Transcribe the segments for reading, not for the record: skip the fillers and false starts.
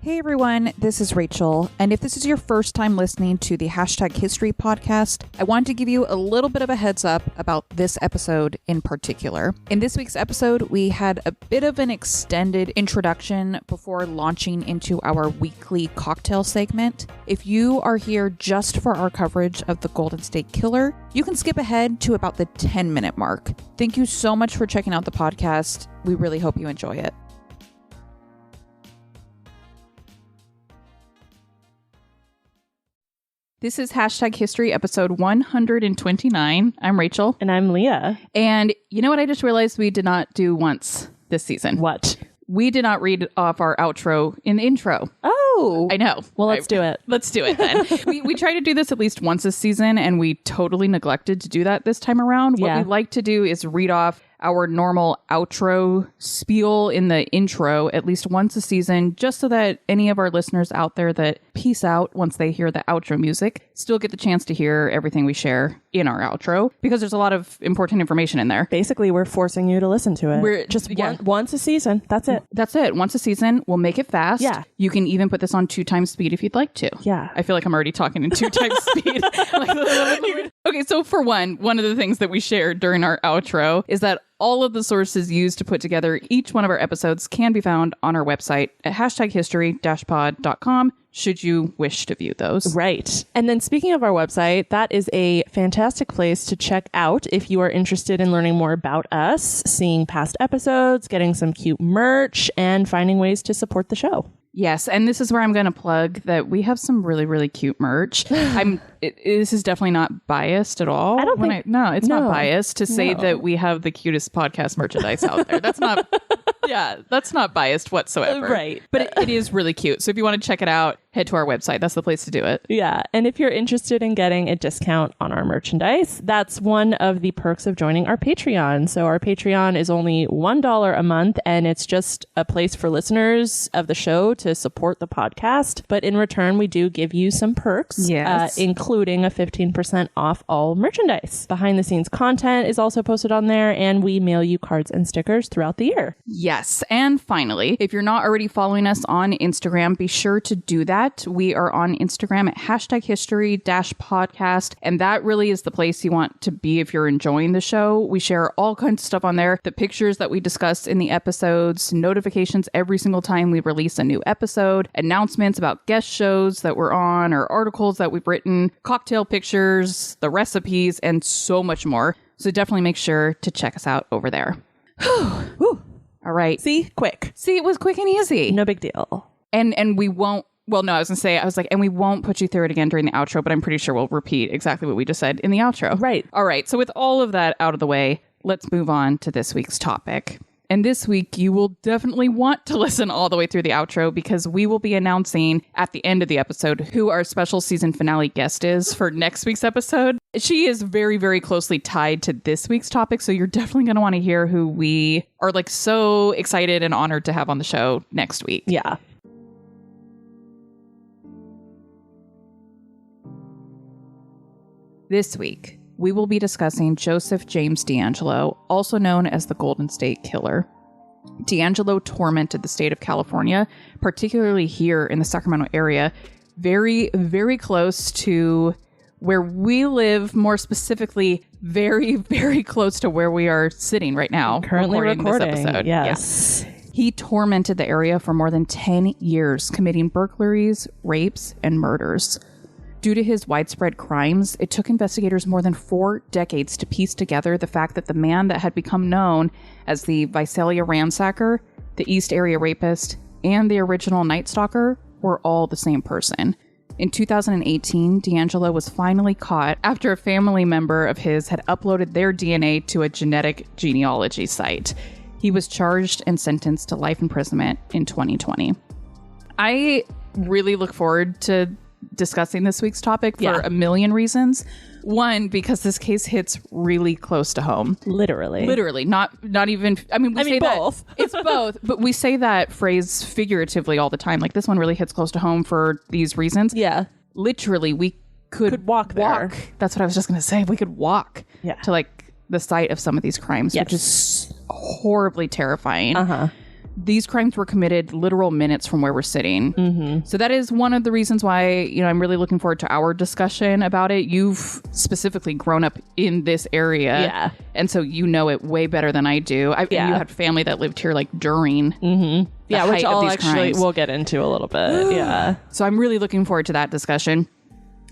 Hey everyone, this is Rachel, and if this is your first time listening to the #History podcast, I wanted to give you a little bit of a heads up about this episode in particular. In this week's episode, we had a bit of an extended introduction before launching into our weekly cocktail segment. If you are here just for our coverage of the Golden State Killer, you can skip ahead to about the 10-minute mark. Thank you so much for checking out the podcast. We really hope you enjoy it. This is #History episode 129. I'm Rachel. And I'm Leah. And you know what I just realized we did not do once this season? What? We did not read off our outro in the intro. Oh. I know. Well, let's do it. Let's do it then. we try to do this at least once this season, and we totally neglected to do that this time around. What we like to do is read off our normal outro spiel in the intro at least once a season, just so that any of our listeners out there that peace out once they hear the outro music still get the chance to hear everything we share in our outro, because there's a lot of important information in there. Basically, we're forcing you to listen to it. We're just once a season. That's it. That's it. Once a season. We'll make it fast. Yeah. You can even put this on 2 times speed if you'd like to. Yeah. I feel like I'm already talking in 2 times speed. Okay, so for one of the things that we shared during our outro is that all of the sources used to put together each one of our episodes can be found on our website at #history-pod.com should you wish to view those. Right. And then speaking of our website, that is a fantastic place to check out if you are interested in learning more about us, seeing past episodes, getting some cute merch, and finding ways to support the show. Yes, and this is where I'm going to plug that we have some really, really cute merch. This is definitely not biased at all. I don't think... It's not biased to say that we have the cutest podcast merchandise out there. That's not... Yeah, that's not biased whatsoever. Right. But it is really cute. So if you want to check it out, head to our website. That's the place to do it. Yeah. And if you're interested in getting a discount on our merchandise, that's one of the perks of joining our Patreon. So our Patreon is only $1 a month, and it's just a place for listeners of the show to support the podcast. But in return, we do give you some perks, including a 15% off all merchandise. Behind the scenes content is also posted on there, and we mail you cards and stickers throughout the year. Yes. And finally, if you're not already following us on Instagram, be sure to do that. We are on Instagram at #history-podcast. And that really is the place you want to be if you're enjoying the show. We share all kinds of stuff on there. The pictures that we discuss in the episodes, notifications every single time we release a new episode, announcements about guest shows that we're on or articles that we've written, cocktail pictures, the recipes, and so much more. So definitely make sure to check us out over there. Whew. All right. See? Quick. See, it was quick and easy. No big deal. And we won't, well, no, I was like, and we won't put you through it again during the outro, but I'm pretty sure we'll repeat exactly what we just said in the outro. Right. All right. So with all of that out of the way, let's move on to this week's topic. And this week, you will definitely want to listen all the way through the outro, because we will be announcing at the end of the episode who our special season finale guest is for next week's episode. She is very, very closely tied to this week's topic, so you're definitely going to want to hear who we are like so excited and honored to have on the show next week. Yeah. This week, we will be discussing Joseph James DeAngelo, also known as the Golden State Killer. DeAngelo tormented the state of California, particularly here in the Sacramento area, very, very close to where we live, more specifically, very, very close to where we are sitting right now. Currently recording this episode. Yes. Yeah. He tormented the area for more than 10 years, committing burglaries, rapes, and murders. Due to his widespread crimes, it took investigators more than 4 decades to piece together the fact that the man that had become known as the Visalia Ransacker, the East Area Rapist, and the original Night Stalker were all the same person. In 2018, DeAngelo was finally caught after a family member of his had uploaded their DNA to a genetic genealogy site. He was charged and sentenced to life imprisonment in 2020. I really look forward to discussing this week's topic for a million reasons. One, because this case hits really close to home. Literally. Not even, I mean say both. That, it's both, but we say that phrase figuratively all the time. Like, this one really hits close to home for these reasons. Yeah. Literally, we could walk there. That's what I was just going to say. We could walk to like the site of some of these crimes, which is horribly terrifying. these crimes were committed literal minutes from where we're sitting. So that is one of the reasons why, I'm really looking forward to our discussion about it. You've specifically grown up in this area. Yeah. And so you know it way better than I do. And you had family that lived here like during the which height I'll of these actually, crimes. we'll get into a little bit. Yeah. So I'm really looking forward to that discussion.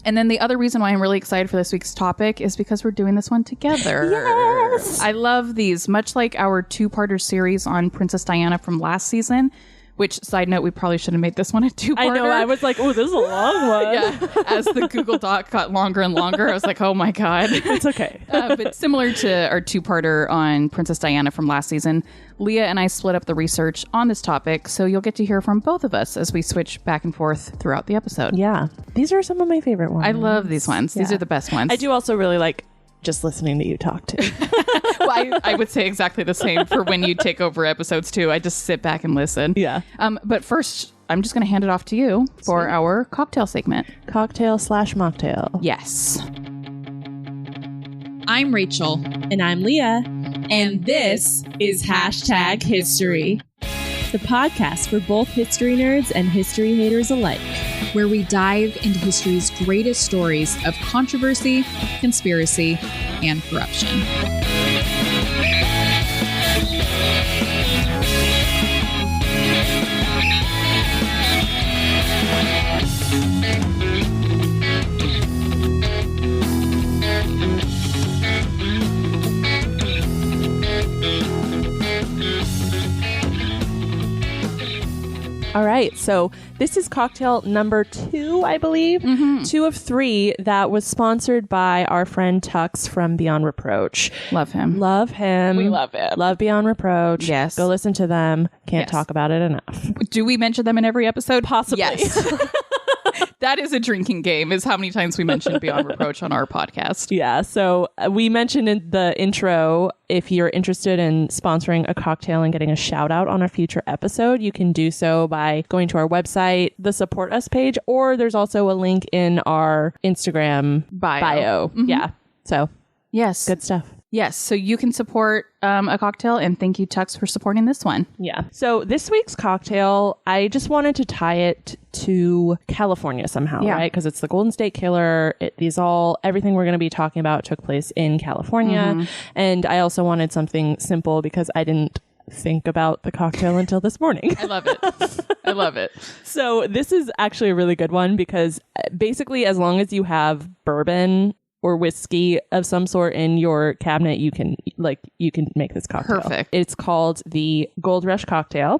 And then the other reason why I'm really excited for this week's topic is because we're doing this one together. Yes! I love these, much like our two-parter series on Princess Diana from last season, which, side note, we probably should have made this one a two-parter. I know. I was like, oh, this is a long one. Yeah. As the Google Doc got longer and longer, I was like, oh my God. It's okay. But similar to our two-parter on Princess Diana from last season, Leah and I split up the research on this topic, so you'll get to hear from both of us as we switch back and forth throughout the episode. Yeah. These are some of my favorite ones. I love these ones. These are the best ones. I do also really like just listening to you talk too. Well, I would say exactly the same for when you take over episodes too. I just sit back and listen. Yeah. But first, I'm just going to hand it off to you for our cocktail segment. Cocktail/mocktail. Yes. I'm Rachel. And I'm Leah. And this is Hashtag History, The podcast for both history nerds and history haters alike. where we dive into history's greatest stories of controversy, conspiracy, and corruption. All right, so this is cocktail number 2, I believe. 2 of 3 that was sponsored by our friend Tux from Beyond Reproach. Love him. Love him. We love him. Love Beyond Reproach. Yes. Go listen to them. Can't Yes. talk about it enough. Do we mention them in every episode? Possibly. Yes. That is a drinking game, is how many times we mentioned Beyond Reproach on our podcast. Yeah, so we mentioned in the intro, if you're interested in sponsoring a cocktail and getting a shout out on a future episode, you can do so by going to our website, the Support Us page, or there's also a link in our Instagram bio. Yeah, so Yes. good stuff. Yes. So you can support a cocktail, and thank you, Tux, for supporting this one. Yeah. So this week's cocktail, I just wanted to tie it to California somehow, Yeah. right? Because it's the Golden State Killer. Everything we're going to be talking about took place in California. And I also wanted something simple because I didn't think about the cocktail until this morning. I love it. I love it. So this is actually a really good one because basically as long as you have bourbon or whiskey of some sort in your cabinet, you can make this cocktail. Perfect. It's called the Gold Rush cocktail.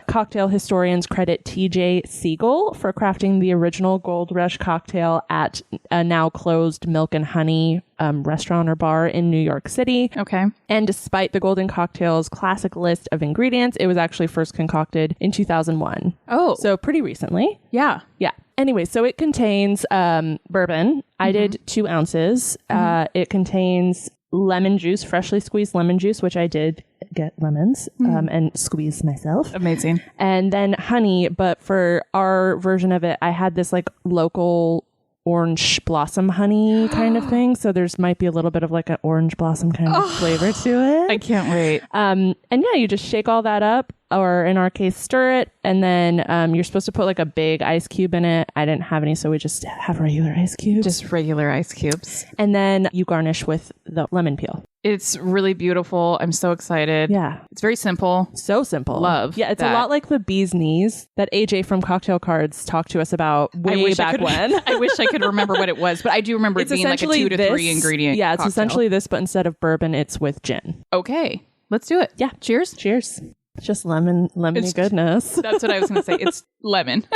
Cocktail historians credit T.J. Siegel for crafting the original Gold Rush cocktail at a now closed Milk and Honey restaurant or bar in New York City. Okay. And despite the Golden Cocktail's classic list of ingredients, it was actually first concocted in 2001. Oh. So pretty recently. Yeah. Yeah. Anyway, so it contains bourbon. I did 2 ounces. It contains lemon juice, freshly squeezed lemon juice, which I did get lemons and squeeze myself. Amazing. And then honey. But for our version of it, I had this like local orange blossom honey kind of thing. So there's might be a little bit of like an orange blossom kind of flavor to it. I can't wait. And yeah, you just shake all that up, or in our case, stir it. And then you're supposed to put like a big ice cube in it. I didn't have any, so we just have regular ice cubes. Just regular ice cubes. And then you garnish with the lemon peel. It's really beautiful. I'm so excited. Yeah. It's very simple. So simple. Love Yeah, it's that. a lot like the bee's knees that AJ from Cocktail Cards talked to us about way back when. I wish I could remember what it was, but I do remember it being like a 2 to 3 ingredient. Yeah, it's cocktail. essentially this, but instead of bourbon, it's with gin. Okay. Let's do it. Yeah. Cheers. Cheers. Just lemony It's- goodness. That's what I was going to say. It's lemon.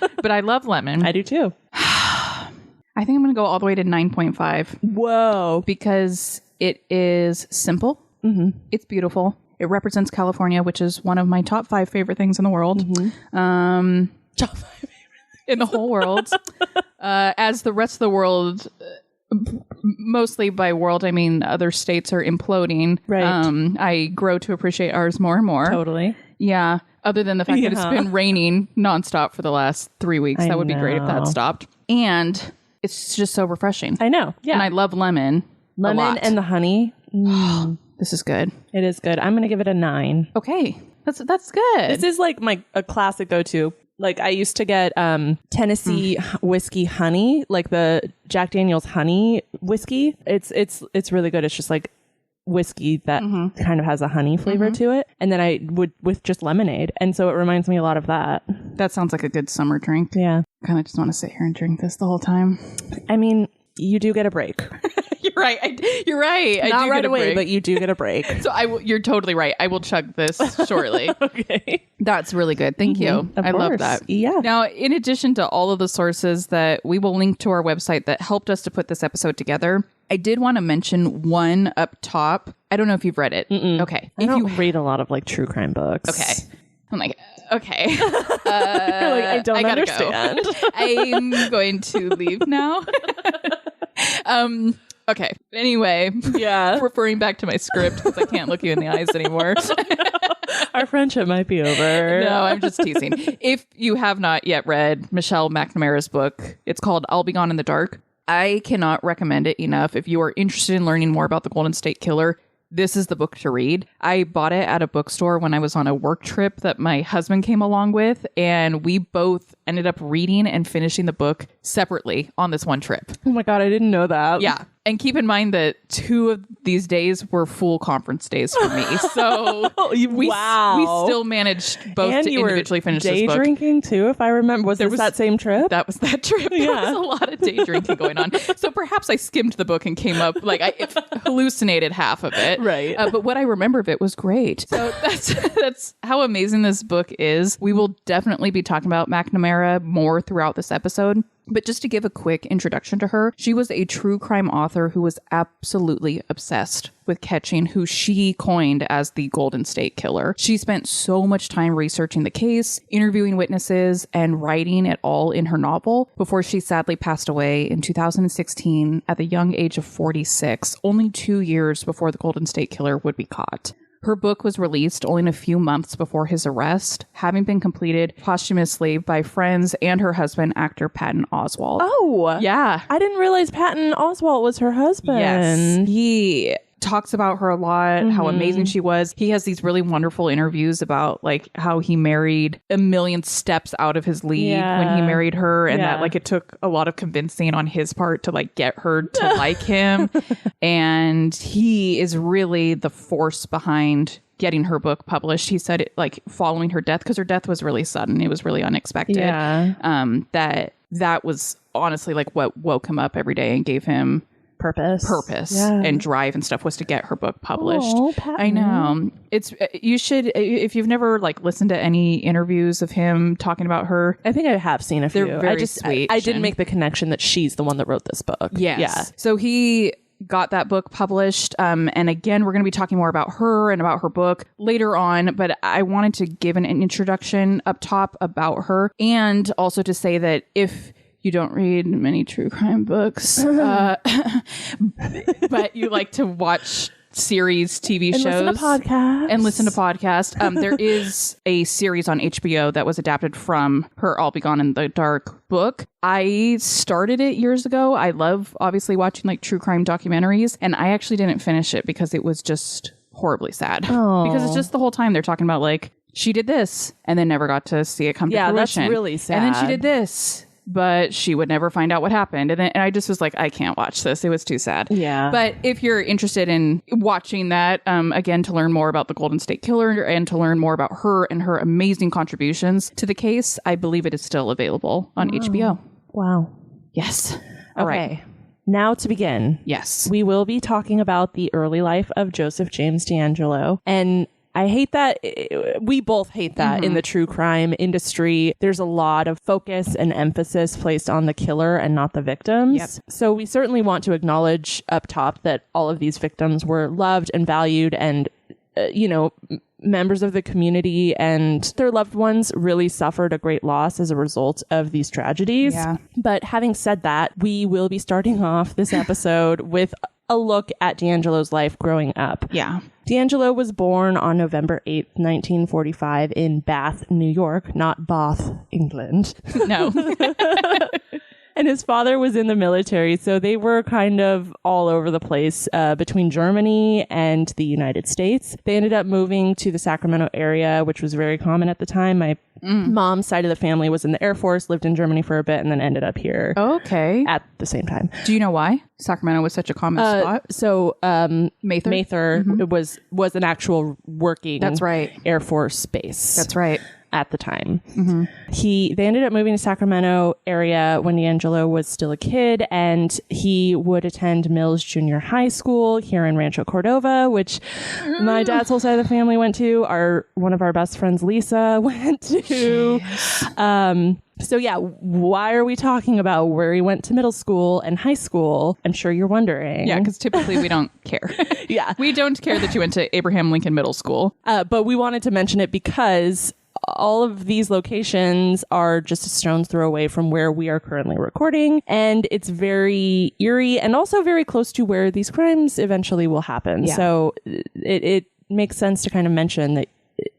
But I love lemon. I do too. I think I'm going to go all the way to 9.5 Whoa. because it is simple. It's beautiful. It represents California, which is one of my top 5 favorite things in the world. Top 5 In the whole world. As the rest of the world, mostly by world, I mean other states are imploding. Right. I grow to appreciate ours more and more. Totally. Yeah. Other than the fact that it's Yeah. been raining nonstop for the last 3 weeks. I That would be great if that know. stopped. And it's just so refreshing. I know. Yeah. And I love lemon. a Lemon lot. and the honey. This is good. It is good. I'm going to give it a 9. Okay. That's good. This is like a classic go-to. Like I used to get Tennessee whiskey honey, like the Jack Daniel's honey whiskey. It's really good. It's just like whiskey that kind of has a honey flavor to it. And then I would with just lemonade. And so it reminds me a lot of that. That sounds like a good summer drink. Yeah. Kind of just want to sit here and drink this the whole time. I mean, you do get a break. You're right. You're right. Not I do right get a away, break. but you do get a break. So you're totally right. I will chug this shortly. Okay. That's really good. Thank you. Of I love course. that. Yeah. Now, in addition to all of the sources that we will link to our website that helped us to put this episode together, I did want to mention one up top. I don't know if you've read it. Okay. I don't read a lot of like true crime books. Okay. I'm like, okay. You're like, I don't understand. I'm going to leave now. Okay. Anyway. Yeah. Referring back to my script because I can't look you in the eyes anymore. Our friendship might be over. No, I'm just teasing. If you have not yet read Michelle McNamara's book, it's called I'll Be Gone in the Dark. I cannot recommend it enough. If you are interested in learning more about the Golden State Killer, this is the book to read. I bought it at a bookstore when I was on a work trip that my husband came along with, and we both ended up reading and finishing the book separately on this one trip. Oh my God, I didn't know that. Yeah. And keep in mind that 2 of these days were full conference days for me. So we still managed both and to you individually finish this day book. drinking too, if I remember. Was that same trip? That was that trip. There Yeah. was a lot of day drinking going on. So perhaps I skimmed the book and came up, like I hallucinated half of it. Right. But what I remember of it was great. So that's how amazing this book is. We will definitely be talking about McNamara more throughout this episode. But just to give a quick introduction to her, she was a true crime author who was absolutely obsessed with catching who she coined as the Golden State Killer. She spent so much time researching the case, interviewing witnesses, and writing it all in her novel before she sadly passed away in 2016 at the young age of 46, only 2 years before the Golden State Killer would be caught. Her book was released only a few months before his arrest, having been completed posthumously by friends and her husband, actor Patton Oswalt. Oh. Yeah. I didn't realize Patton Oswalt was her husband. Yes. He talks about her a lot, how amazing she was. He has these really wonderful interviews about like how he married a million steps out of his league when he married her, and that like it took a lot of convincing on his part to like get her to like him. And he is really the force behind getting her book published. He said it like following her death, because her death was really sudden. It was really unexpected. Yeah. That was honestly like what woke him up every day and gave him purpose and drive and stuff, was to get her book published. Oh, Patton. I know. You should, if you've never like listened to any interviews of him talking about her. I think I have seen a few. They're very sweet. I didn't make the connection that she's the one that wrote this book. Yes. Yeah. So he got that book published. And again, we're going to be talking more about her and about her book later on. But I wanted to give an introduction up top about her, and also to say that if you don't read many true crime books, but you like to watch series, TV shows, and listen to podcasts. There is a series on HBO that was adapted from her I'll Be Gone in the Dark book. I started it years ago. I love obviously watching like true crime documentaries, and I actually didn't finish it because it was just horribly sad. Oh. Because it's just the whole time they're talking about like, she did this and then never got to see it come to fruition. That's really sad. And then she did this, but she would never find out what happened. And I just was like, I can't watch this. It was too sad. Yeah. But if you're interested in watching that, again, to learn more about the Golden State Killer and to learn more about her and her amazing contributions to the case, I believe it is still available on HBO. Wow. Yes. All right. Okay. Now to begin. Yes. We will be talking about the early life of Joseph James DeAngelo. And I hate that. We both hate that in the true crime industry. There's a lot of focus and emphasis placed on the killer and not the victims. Yep. So we certainly want to acknowledge up top that all of these victims were loved and valued, and, members of the community and their loved ones really suffered a great loss as a result of these tragedies. Yeah. But having said that, we will be starting off this episode with a look at DeAngelo's life growing up. Yeah. DeAngelo was born on November 8th, 1945 in Bath, New York, not Bath, England. No. And his father was in the military, so they were kind of all over the place between Germany and the United States. They ended up moving to the Sacramento area, which was very common at the time. My mom's side of the family was in the Air Force, lived in Germany for a bit, and then ended up here at the same time. Do you know why Sacramento was such a common spot? So Mather was an actual working That's right. Air Force base. That's right. At the time. They ended up moving to Sacramento area when DeAngelo was still a kid, and he would attend Mills Junior High School here in Rancho Cordova, which my dad's whole side of the family went to. One of our best friends, Lisa, went to. So yeah, why are we talking about where he went to middle school and high school? I'm sure you're wondering. Yeah, because typically we don't care. Yeah. We don't care that you went to Abraham Lincoln Middle School. But we wanted to mention it because all of these locations are just a stone's throw away from where we are currently recording. And it's very eerie and also very close to where these crimes eventually will happen. Yeah. So it makes sense to kind of mention that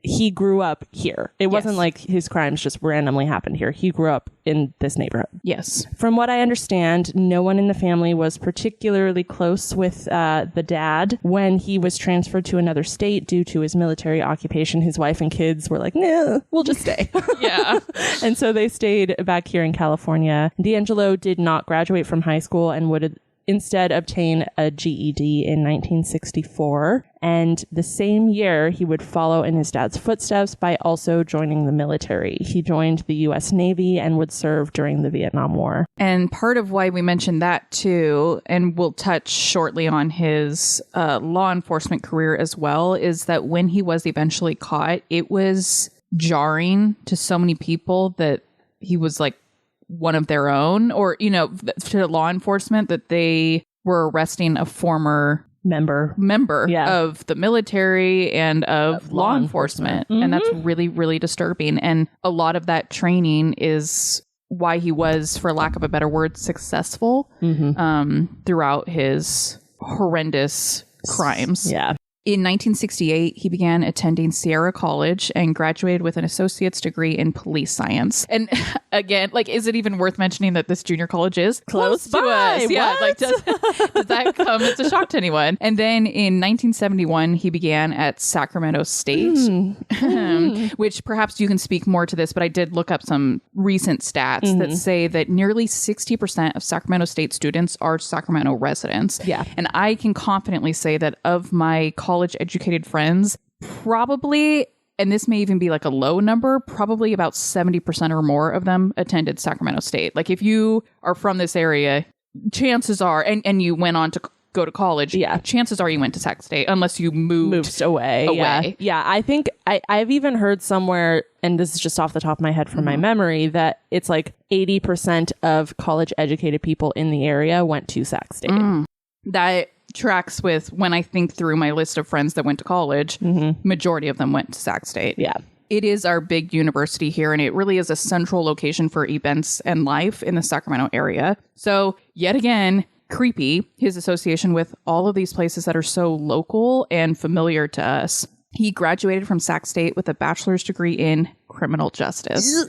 he grew up here. It wasn't like his crimes just randomly happened here. He grew up in this neighborhood. Yes. From what I understand, no one in the family was particularly close with the dad. When he was transferred to another state due to his military occupation, his wife and kids were like, nah, we'll just stay. Yeah. And so they stayed back here in California. DeAngelo did not graduate from high school and would instead obtain a GED in 1964. And the same year, he would follow in his dad's footsteps by also joining the military. He joined the U.S. Navy and would serve during the Vietnam War. And part of why we mentioned that too, and we'll touch shortly on his law enforcement career as well, is that when he was eventually caught, it was jarring to so many people that he was like one of their own, or, you know, to law enforcement, that they were arresting a former member of the military and of law enforcement. And that's really, really disturbing. And a lot of that training is why he was, for lack of a better word, successful throughout his horrendous crimes. Yeah. In 1968, he began attending Sierra College and graduated with an associate's degree in police science. And again, like, is it even worth mentioning that this junior college is close to us? Yeah, like, does that come as a shock to anyone? And then in 1971, he began at Sacramento State, which perhaps you can speak more to this, but I did look up some recent stats that say that nearly 60% of Sacramento State students are Sacramento residents. Yeah. And I can confidently say that of my college-educated friends, probably, and this may even be like a low number, probably about 70% or more of them attended Sacramento State. Like, if you are from this area, chances are, and you went on to go to college, chances are you went to Sac State, unless you moved away. Yeah, I think I've even heard somewhere, and this is just off the top of my head from my memory, that it's like 80% of college-educated people in the area went to Sac State. That tracks with when I think through my list of friends that went to college, majority of them went to Sac State. Yeah. It is our big university here, and it really is a central location for events and life in the Sacramento area. So yet again, creepy, his association with all of these places that are so local and familiar to us. He graduated from Sac State with a bachelor's degree in criminal justice.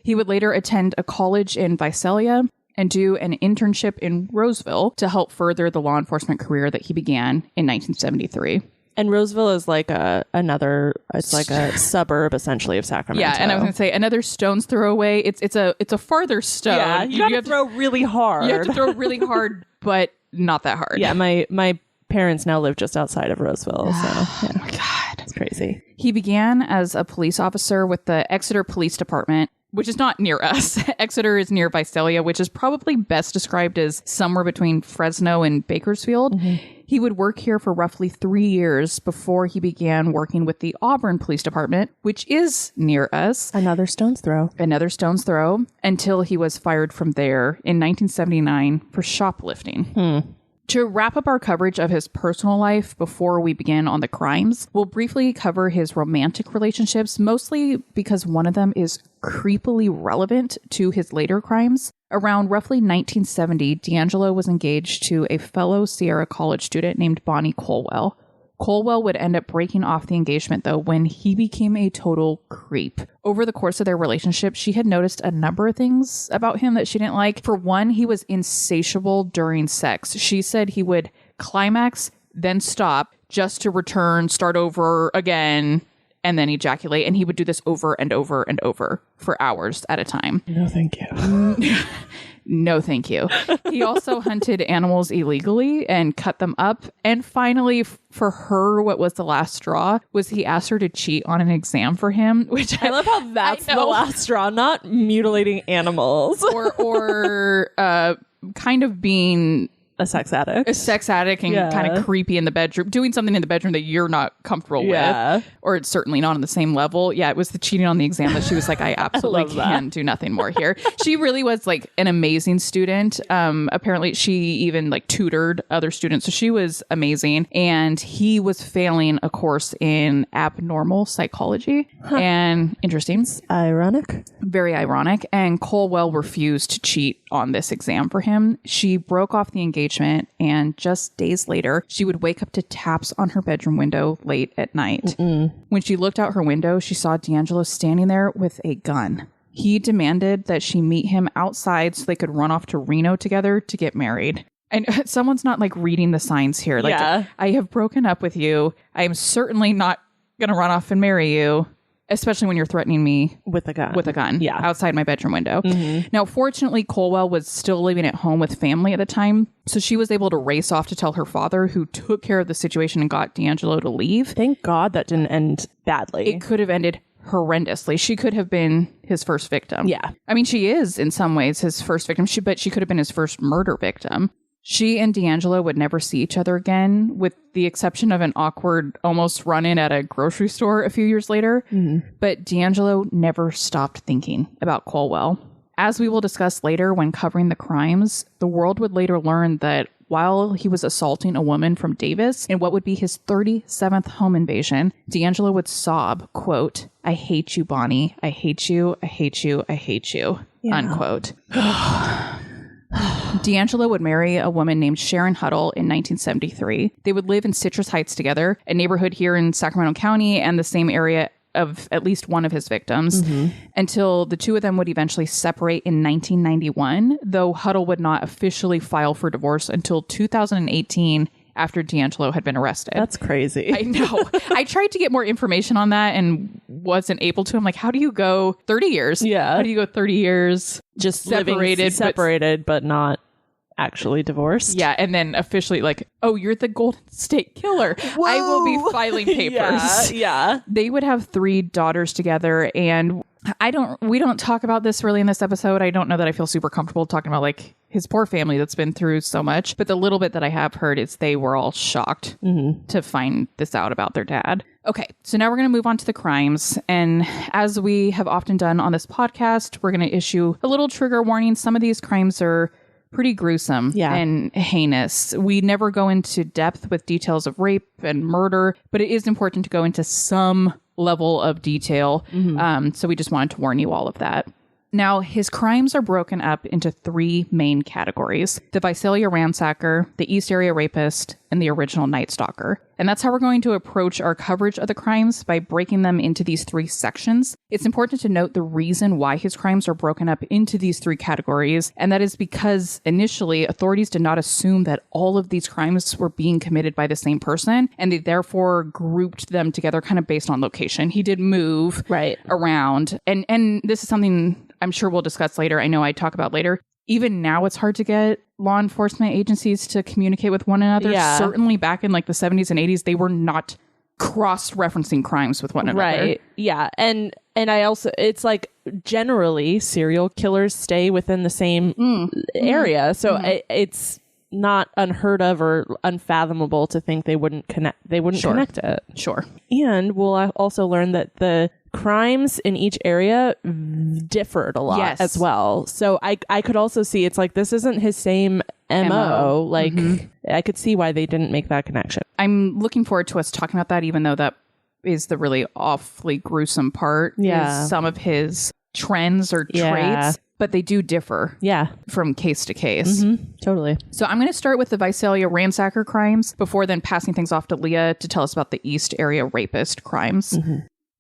He would later attend a college in Visalia and do an internship in Roseville to help further the law enforcement career that he began in 1973. And Roseville is like it's like a suburb essentially of Sacramento. Yeah, and I was going to say another stone's throw away. It's a farther stone. Yeah, you have to throw really hard. You have to throw really hard, but not that hard. Yeah, my parents now live just outside of Roseville. So, oh my God, it's crazy. He began as a police officer with the Exeter Police Department, which is not near us. Exeter is near Visalia, which is probably best described as somewhere between Fresno and Bakersfield. He would work here for roughly 3 years before he began working with the Auburn Police Department, which is near us. Another stone's throw, until he was fired from there in 1979 for shoplifting. To wrap up our coverage of his personal life before we begin on the crimes, we'll briefly cover his romantic relationships, mostly because one of them is creepily relevant to his later crimes. Around roughly 1970, DeAngelo was engaged to a fellow Sierra College student named Bonnie Colwell. Colwell would end up breaking off the engagement, though, when he became a total creep. Over the course of their relationship, she had noticed a number of things about him that she didn't like. For one, he was insatiable during sex. She said he would climax, then stop, just to return, start over again, and then ejaculate. And he would do this over and over and over for hours at a time. No, thank you. No, thank you. He also hunted animals illegally and cut them up. And finally, for her, what was the last straw was he asked her to cheat on an exam for him, which I love how that's the last straw, not mutilating animals. or kind of being a sex addict and kind of creepy in the bedroom, doing something in the bedroom that you're not comfortable with, or it's certainly not on the same level. Yeah, it was the cheating on the exam that she was like, I absolutely can do nothing more here. She really was like an amazing student. Apparently she even like tutored other students, so she was amazing. And he was failing a course in abnormal psychology. And interesting. Ironic. Very ironic. And Colwell refused to cheat on this exam for him. She broke off the engagement, and just days later, she would wake up to taps on her bedroom window late at night. When she looked out her window, she saw DeAngelo standing there with a gun. He demanded that she meet him outside so they could run off to Reno together to get married. And someone's not like reading the signs here. Like, I have broken up with you. I am certainly not going to run off and marry you. Especially when you're threatening me with a gun. Outside my bedroom window. Now, fortunately, Colwell was still living at home with family at the time, so she was able to race off to tell her father, who took care of the situation and got DeAngelo to leave. Thank God that didn't end badly. It could have ended horrendously. She could have been his first victim. Yeah. I mean, she is in some ways his first victim, but she could have been his first murder victim. She and DeAngelo would never see each other again, with the exception of an awkward almost run-in at a grocery store a few years later. But DeAngelo never stopped thinking about Colwell. As we will discuss later when covering the crimes, the world would later learn that while he was assaulting a woman from Davis in what would be his 37th home invasion, DeAngelo would sob, quote, "I hate you, Bonnie. I hate you. I hate you. I hate you," unquote. DeAngelo would marry a woman named Sharon Huddle in 1973. They would live in Citrus Heights together, a neighborhood here in Sacramento County and the same area of at least one of his victims, until the two of them would eventually separate in 1991, though Huddle would not officially file for divorce until 2018 after DeAngelo had been arrested. That's crazy. I know. I tried to get more information on that and wasn't able to. I'm like, how do you go 30 years? Yeah. How do you go 30 years just separated, but not actually divorced? Yeah. And then officially like, oh, you're the Golden State Killer. Whoa. I will be filing papers. Yeah. They would have 3 daughters together, and we don't talk about this really in this episode. I don't know that I feel super comfortable talking about like his poor family that's been through so much. But the little bit that I have heard is they were all shocked to find this out about their dad. Okay, so now we're going to move on to the crimes. And as we have often done on this podcast, we're going to issue a little trigger warning. Some of these crimes are pretty gruesome and heinous. We never go into depth with details of rape and murder, but it is important to go into some level of detail. So we just wanted to warn you all of that. Now, his crimes are broken up into 3 main categories: the Visalia Ransacker, the East Area Rapist, and the original Night Stalker. And that's how we're going to approach our coverage of the crimes, by breaking them into these 3 sections. It's important to note the reason why his crimes are broken up into these 3 categories, and that is because initially authorities did not assume that all of these crimes were being committed by the same person, and they therefore grouped them together kind of based on location. He did move around, and this is something I'm sure we'll discuss later. I know I talk about later. Even now, it's hard to get law enforcement agencies to communicate with one another. Yeah. Certainly back in like the 70s and 80s, they were not cross-referencing crimes with one another. Right. Yeah. And I also, it's like generally serial killers stay within the same area. So it's not unheard of or unfathomable to think they wouldn't connect. They wouldn't connect it. Sure. And we'll also learn that the crimes in each area differed a lot as well. So I could also see it's like this isn't his same MO. Like I could see why they didn't make that connection. I'm looking forward to us talking about that, even though that is the really awfully gruesome part. Yeah. Is some of his trends or traits. but they do differ from case to case. Totally. So I'm going to start with the Visalia Ransacker crimes before then passing things off to Leah to tell us about the East Area Rapist crimes.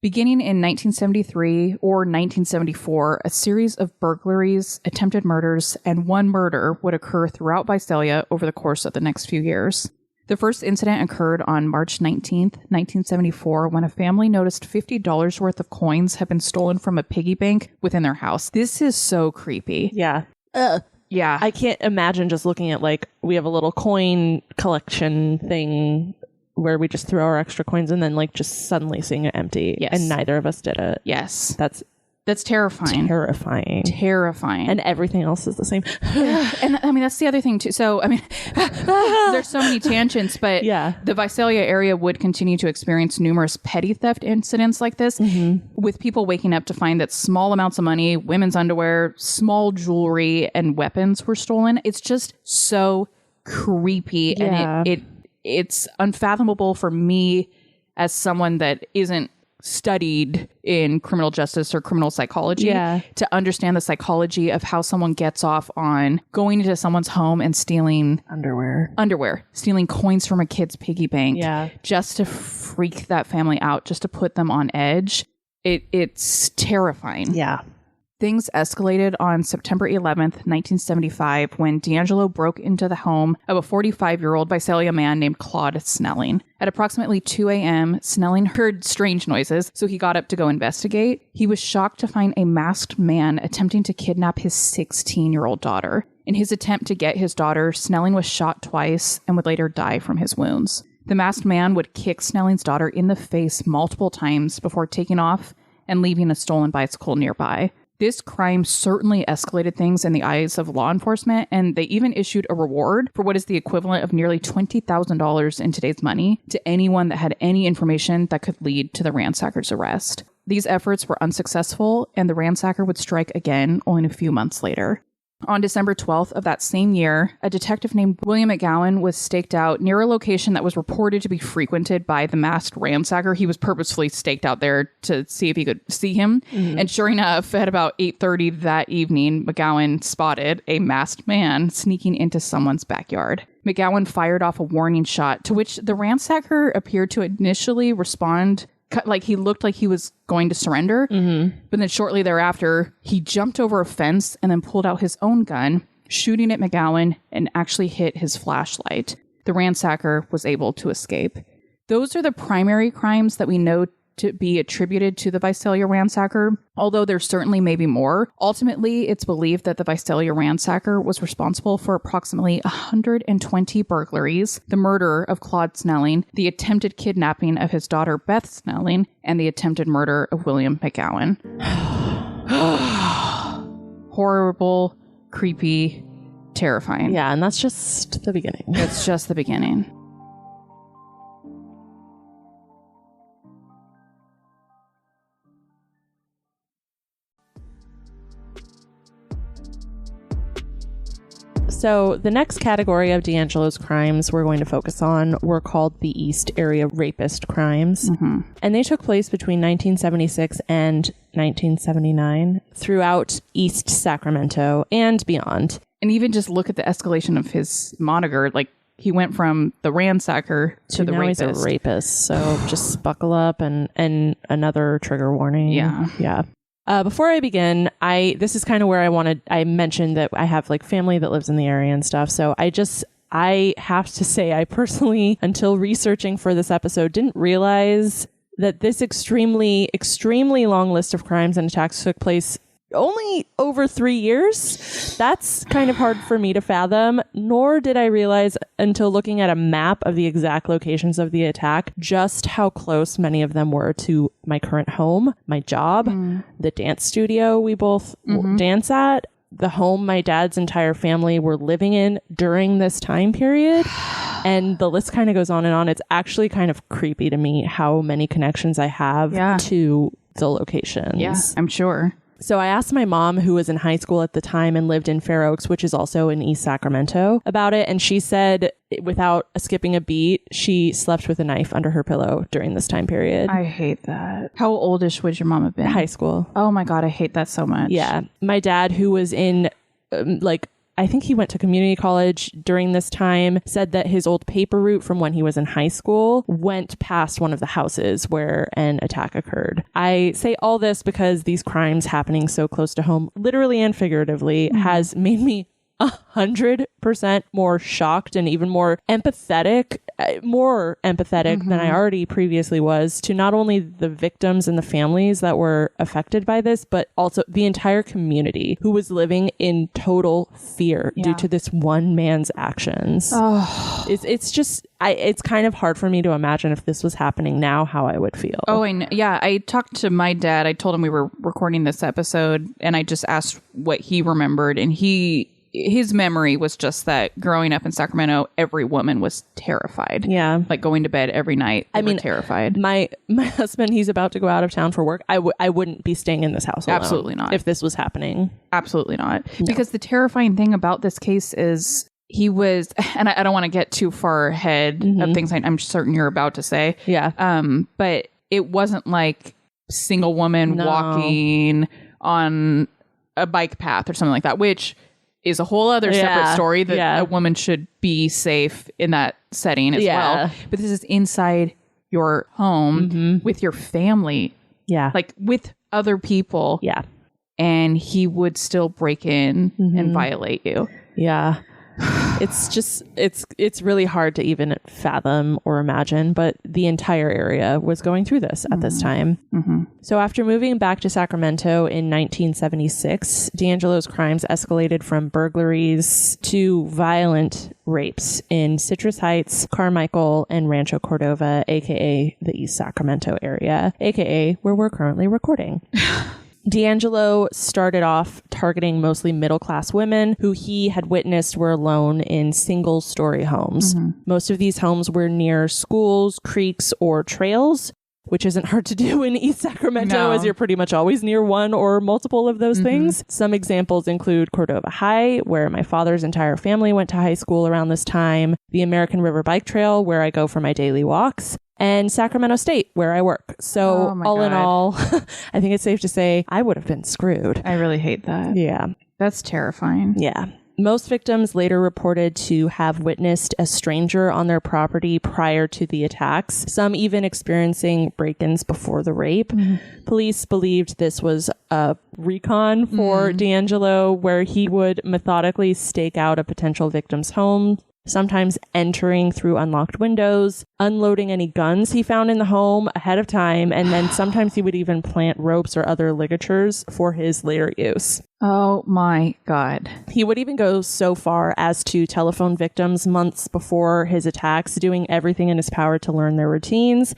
Beginning in 1973 or 1974, a series of burglaries, attempted murders, and one murder would occur throughout Visalia over the course of the next few years. The first incident occurred on March 19th, 1974, when a family noticed $50 worth of coins had been stolen from a piggy bank within their house. This is so creepy. Yeah. Yeah. I can't imagine just looking at, like, we have a little coin collection thing where we just throw our extra coins and then, like, just suddenly seeing it empty. Yes. And neither of us did it. Yes. That's terrifying. Terrifying. And everything else is the same. And I mean, that's the other thing too. So, I mean, there's so many tangents, but the Visalia area would continue to experience numerous petty theft incidents like this, with people waking up to find that small amounts of money, women's underwear, small jewelry, and weapons were stolen. It's just so creepy. And it's unfathomable for me as someone that isn't studied in criminal justice or criminal psychology to understand the psychology of how someone gets off on going into someone's home and stealing underwear, stealing coins from a kid's piggy bank just to freak that family out, just to put them on edge. It's terrifying. Yeah. Things escalated on September 11th, 1975, when DeAngelo broke into the home of a 45-year-old Visalia man named Claude Snelling. At approximately 2 a.m., Snelling heard strange noises, so he got up to go investigate. He was shocked to find a masked man attempting to kidnap his 16-year-old daughter. In his attempt to get his daughter, Snelling was shot twice and would later die from his wounds. The masked man would kick Snelling's daughter in the face multiple times before taking off and leaving a stolen bicycle nearby. This crime certainly escalated things in the eyes of law enforcement, and they even issued a reward for what is the equivalent of nearly $20,000 in today's money to anyone that had any information that could lead to the ransacker's arrest. These efforts were unsuccessful, and the ransacker would strike again only a few months later. On December 12th of that same year, a detective named William McGowan was staked out near a location that was reported to be frequented by the masked ransacker. He was purposefully staked out there to see if he could see him. And sure enough, at about 8:30 that evening, McGowan spotted a masked man sneaking into someone's backyard. McGowan fired off a warning shot, to which the ransacker appeared to initially respond like he looked like he was going to surrender. But then shortly thereafter, he jumped over a fence and then pulled out his own gun, shooting at McGowan, and actually hit his flashlight. The ransacker was able to escape. Those are the primary crimes that we know to be attributed to the Visalia Ransacker, although there certainly may be more. Ultimately, it's believed that the Visalia Ransacker was responsible for approximately 120 burglaries, the murder of Claude Snelling, the attempted kidnapping of his daughter Beth Snelling, and the attempted murder of William McGowan. Horrible, creepy, terrifying. Yeah, and that's just the beginning. It's just the beginning. So the next category of DeAngelo's crimes we're going to focus on were called the East Area Rapist crimes. And they took place between 1976 and 1979 throughout East Sacramento and beyond. And even just look at the escalation of his moniker. Like, he went from the ransacker to the rapist. Now he's a rapist. So just buckle up and another trigger warning. Yeah. Before I begin, this is kind of where I mentioned that I have like family that lives in the area and stuff. So I have to say, I personally, until researching for this episode, didn't realize that this extremely, extremely long list of crimes and attacks took place only over 3 years. That's kind of hard for me to fathom, nor did I realize until looking at a map of the exact locations of the attack just how close many of them were to my current home, my job, the dance studio we both dance at, the home my dad's entire family were living in during this time period. And the list kind of goes on and on. It's actually kind of creepy to me how many connections I have to the locations. Yeah, I'm sure. So I asked my mom, who was in high school at the time and lived in Fair Oaks, which is also in East Sacramento, about it. And she said, without skipping a beat, she slept with a knife under her pillow during this time period. I hate that. How oldish would your mom have been? High school. Oh my God, I hate that so much. Yeah. My dad, who was in I think he went to community college during this time, said that his old paper route from when he was in high school went past one of the houses where an attack occurred. I say all this because these crimes happening so close to home, literally and figuratively, has made me 100% more shocked and even more empathetic than I already previously was to not only the victims and the families that were affected by this, but also the entire community who was living in total fear due to this one man's actions. Oh. It's just, it's kind of hard for me to imagine if this was happening now, how I would feel. Oh, I talked to my dad. I told him we were recording this episode and I just asked what he remembered, and his memory was just that growing up in Sacramento, every woman was terrified. Yeah. Like going to bed every night. They were terrified. My husband, he's about to go out of town for work. I wouldn't be staying in this house alone. Absolutely not. If this was happening. Absolutely not. No. Because the terrifying thing about this case is he was, and I don't want to get too far ahead of things I'm certain you're about to say. Yeah. But it wasn't like single woman walking on a bike path or something like that, which is a whole other separate story that a woman should be safe in that setting as well. But this is inside your home with your family. Yeah. Like with other people. Yeah. And he would still break in and violate you. Yeah. It's just, it's really hard to even fathom or imagine, but the entire area was going through this at this time. So after moving back to Sacramento in 1976, DeAngelo's crimes escalated from burglaries to violent rapes in Citrus Heights, Carmichael, and Rancho Cordova, aka the East Sacramento area, aka where we're currently recording. DeAngelo started off targeting mostly middle-class women who he had witnessed were alone in single-story homes. Most of these homes were near schools, creeks, or trails, which isn't hard to do in East Sacramento, as you're pretty much always near one or multiple of those things. Some examples include Cordova High, where my father's entire family went to high school around this time, the American River Bike Trail, where I go for my daily walks, and Sacramento State, where I work. So in all, I think it's safe to say I would have been screwed. I really hate that. Yeah. That's terrifying. Yeah. Most victims later reported to have witnessed a stranger on their property prior to the attacks, some even experiencing break-ins before the rape. Police believed this was a recon for DeAngelo, where he would methodically stake out a potential victim's home, sometimes entering through unlocked windows, unloading any guns he found in the home ahead of time, and then sometimes he would even plant ropes or other ligatures for his later use. Oh my God. He would even go so far as to telephone victims months before his attacks, doing everything in his power to learn their routines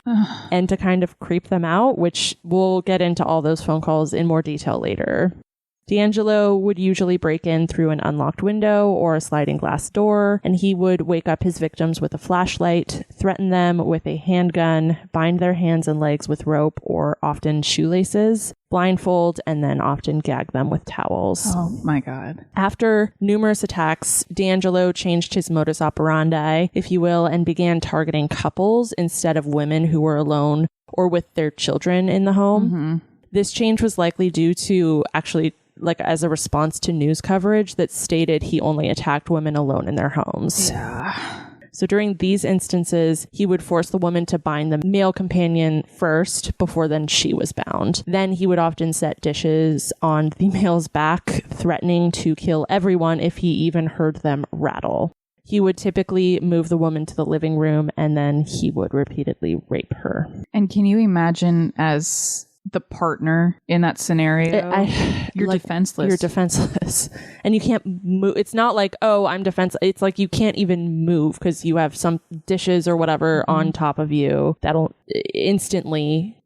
and to kind of creep them out, which we'll get into all those phone calls in more detail later. DeAngelo would usually break in through an unlocked window or a sliding glass door, and he would wake up his victims with a flashlight, threaten them with a handgun, bind their hands and legs with rope or often shoelaces, blindfold, and then often gag them with towels. Oh my God. After numerous attacks, DeAngelo changed his modus operandi, if you will, and began targeting couples instead of women who were alone or with their children in the home. This change was likely due to actually as a response to news coverage that stated he only attacked women alone in their homes. Yeah. So during these instances, he would force the woman to bind the male companion first before then she was bound. Then he would often set dishes on the male's back, threatening to kill everyone if he even heard them rattle. He would typically move the woman to the living room and then he would repeatedly rape her. And can you imagine as the partner in that scenario? You're defenseless. You're defenseless. And you can't move. It's not like, oh, I'm defenseless. It's like you can't even move because you have some dishes or whatever on top of you that'll instantly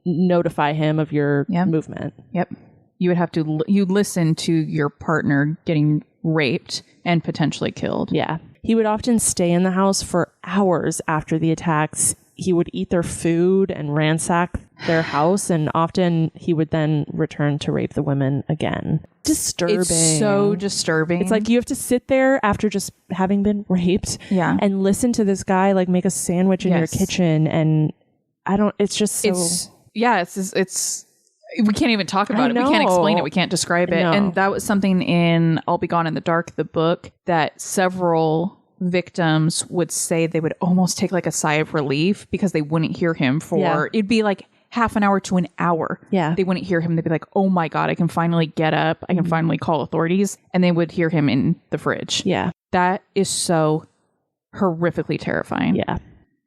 notify him of your movement. Yep. You would have to, you listen to your partner getting raped and potentially killed. Yeah. He would often stay in the house for hours after the attacks. He would eat their food and ransack their house, and often he would then return to rape the women again. Disturbing. It's so disturbing. It's like you have to sit there after just having been raped and listen to this guy like make a sandwich in your kitchen, and it's just so... It's we can't even talk about it. We can't explain it. We can't describe it. And that was something in I'll Be Gone in the Dark, the book, that several victims would say they would almost take like a sigh of relief because they wouldn't hear him for it'd be like half an hour to an hour. Yeah. They wouldn't hear him. They'd be like, oh my God, I can finally get up. I can finally call authorities. And they would hear him in the fridge. Yeah. That is so horrifically terrifying. Yeah.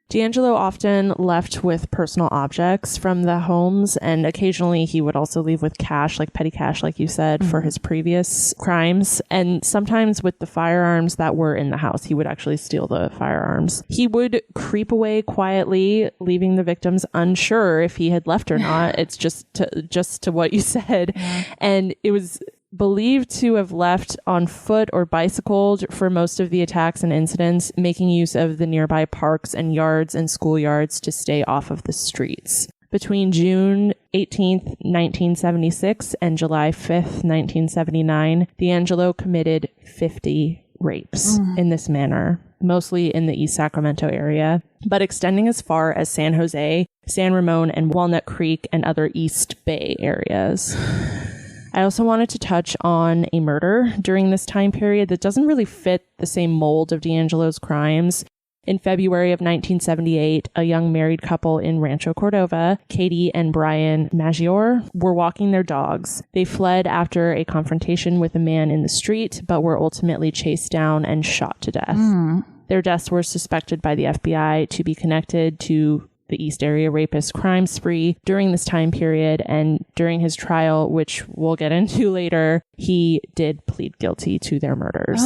DeAngelo often left with personal objects from the homes, and occasionally he would also leave with cash, like petty cash, like you said, for his previous crimes. And sometimes with the firearms that were in the house, he would actually steal the firearms. He would creep away quietly, leaving the victims unsure if he had left or not. It's just to what you said. Yeah. And it was believed to have left on foot or bicycled for most of the attacks and incidents, making use of the nearby parks and yards and schoolyards to stay off of the streets. Between June 18th, 1976 and July 5th, 1979, DeAngelo committed 50 rapes in this manner, mostly in the East Sacramento area, but extending as far as San Jose, San Ramon, and Walnut Creek and other East Bay areas. I also wanted to touch on a murder during this time period that doesn't really fit the same mold of DeAngelo's crimes. In February of 1978, a young married couple in Rancho Cordova, Katie and Brian Maggiore, were walking their dogs. They fled after a confrontation with a man in the street, but were ultimately chased down and shot to death. Their deaths were suspected by the FBI to be connected to the East Area Rapist crime spree during this time period, and during his trial, which we'll get into later, he did plead guilty to their murders.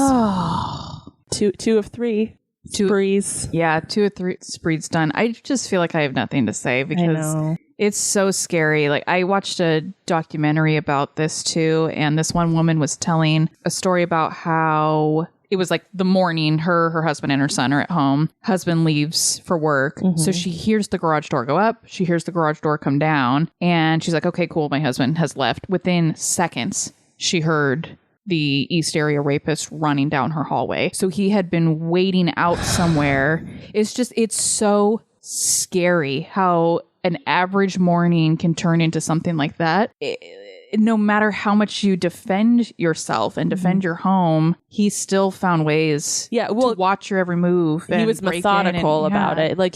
Two of three sprees. Yeah, 2 of 3 sprees done. I just feel like I have nothing to say because it's so scary. Like, I watched a documentary about this too, and this one woman was telling a story about how it was like the morning, her husband and her son are at home. Husband leaves for work. So she hears the garage door go up. She hears the garage door come down. And she's like, okay, cool. My husband has left. Within seconds, she heard the East Area Rapist running down her hallway. So he had been waiting out somewhere. It's so scary how an average morning can turn into something like that. No matter how much you defend yourself and defend your home, he still found ways to watch your every move. He was methodical about it. Like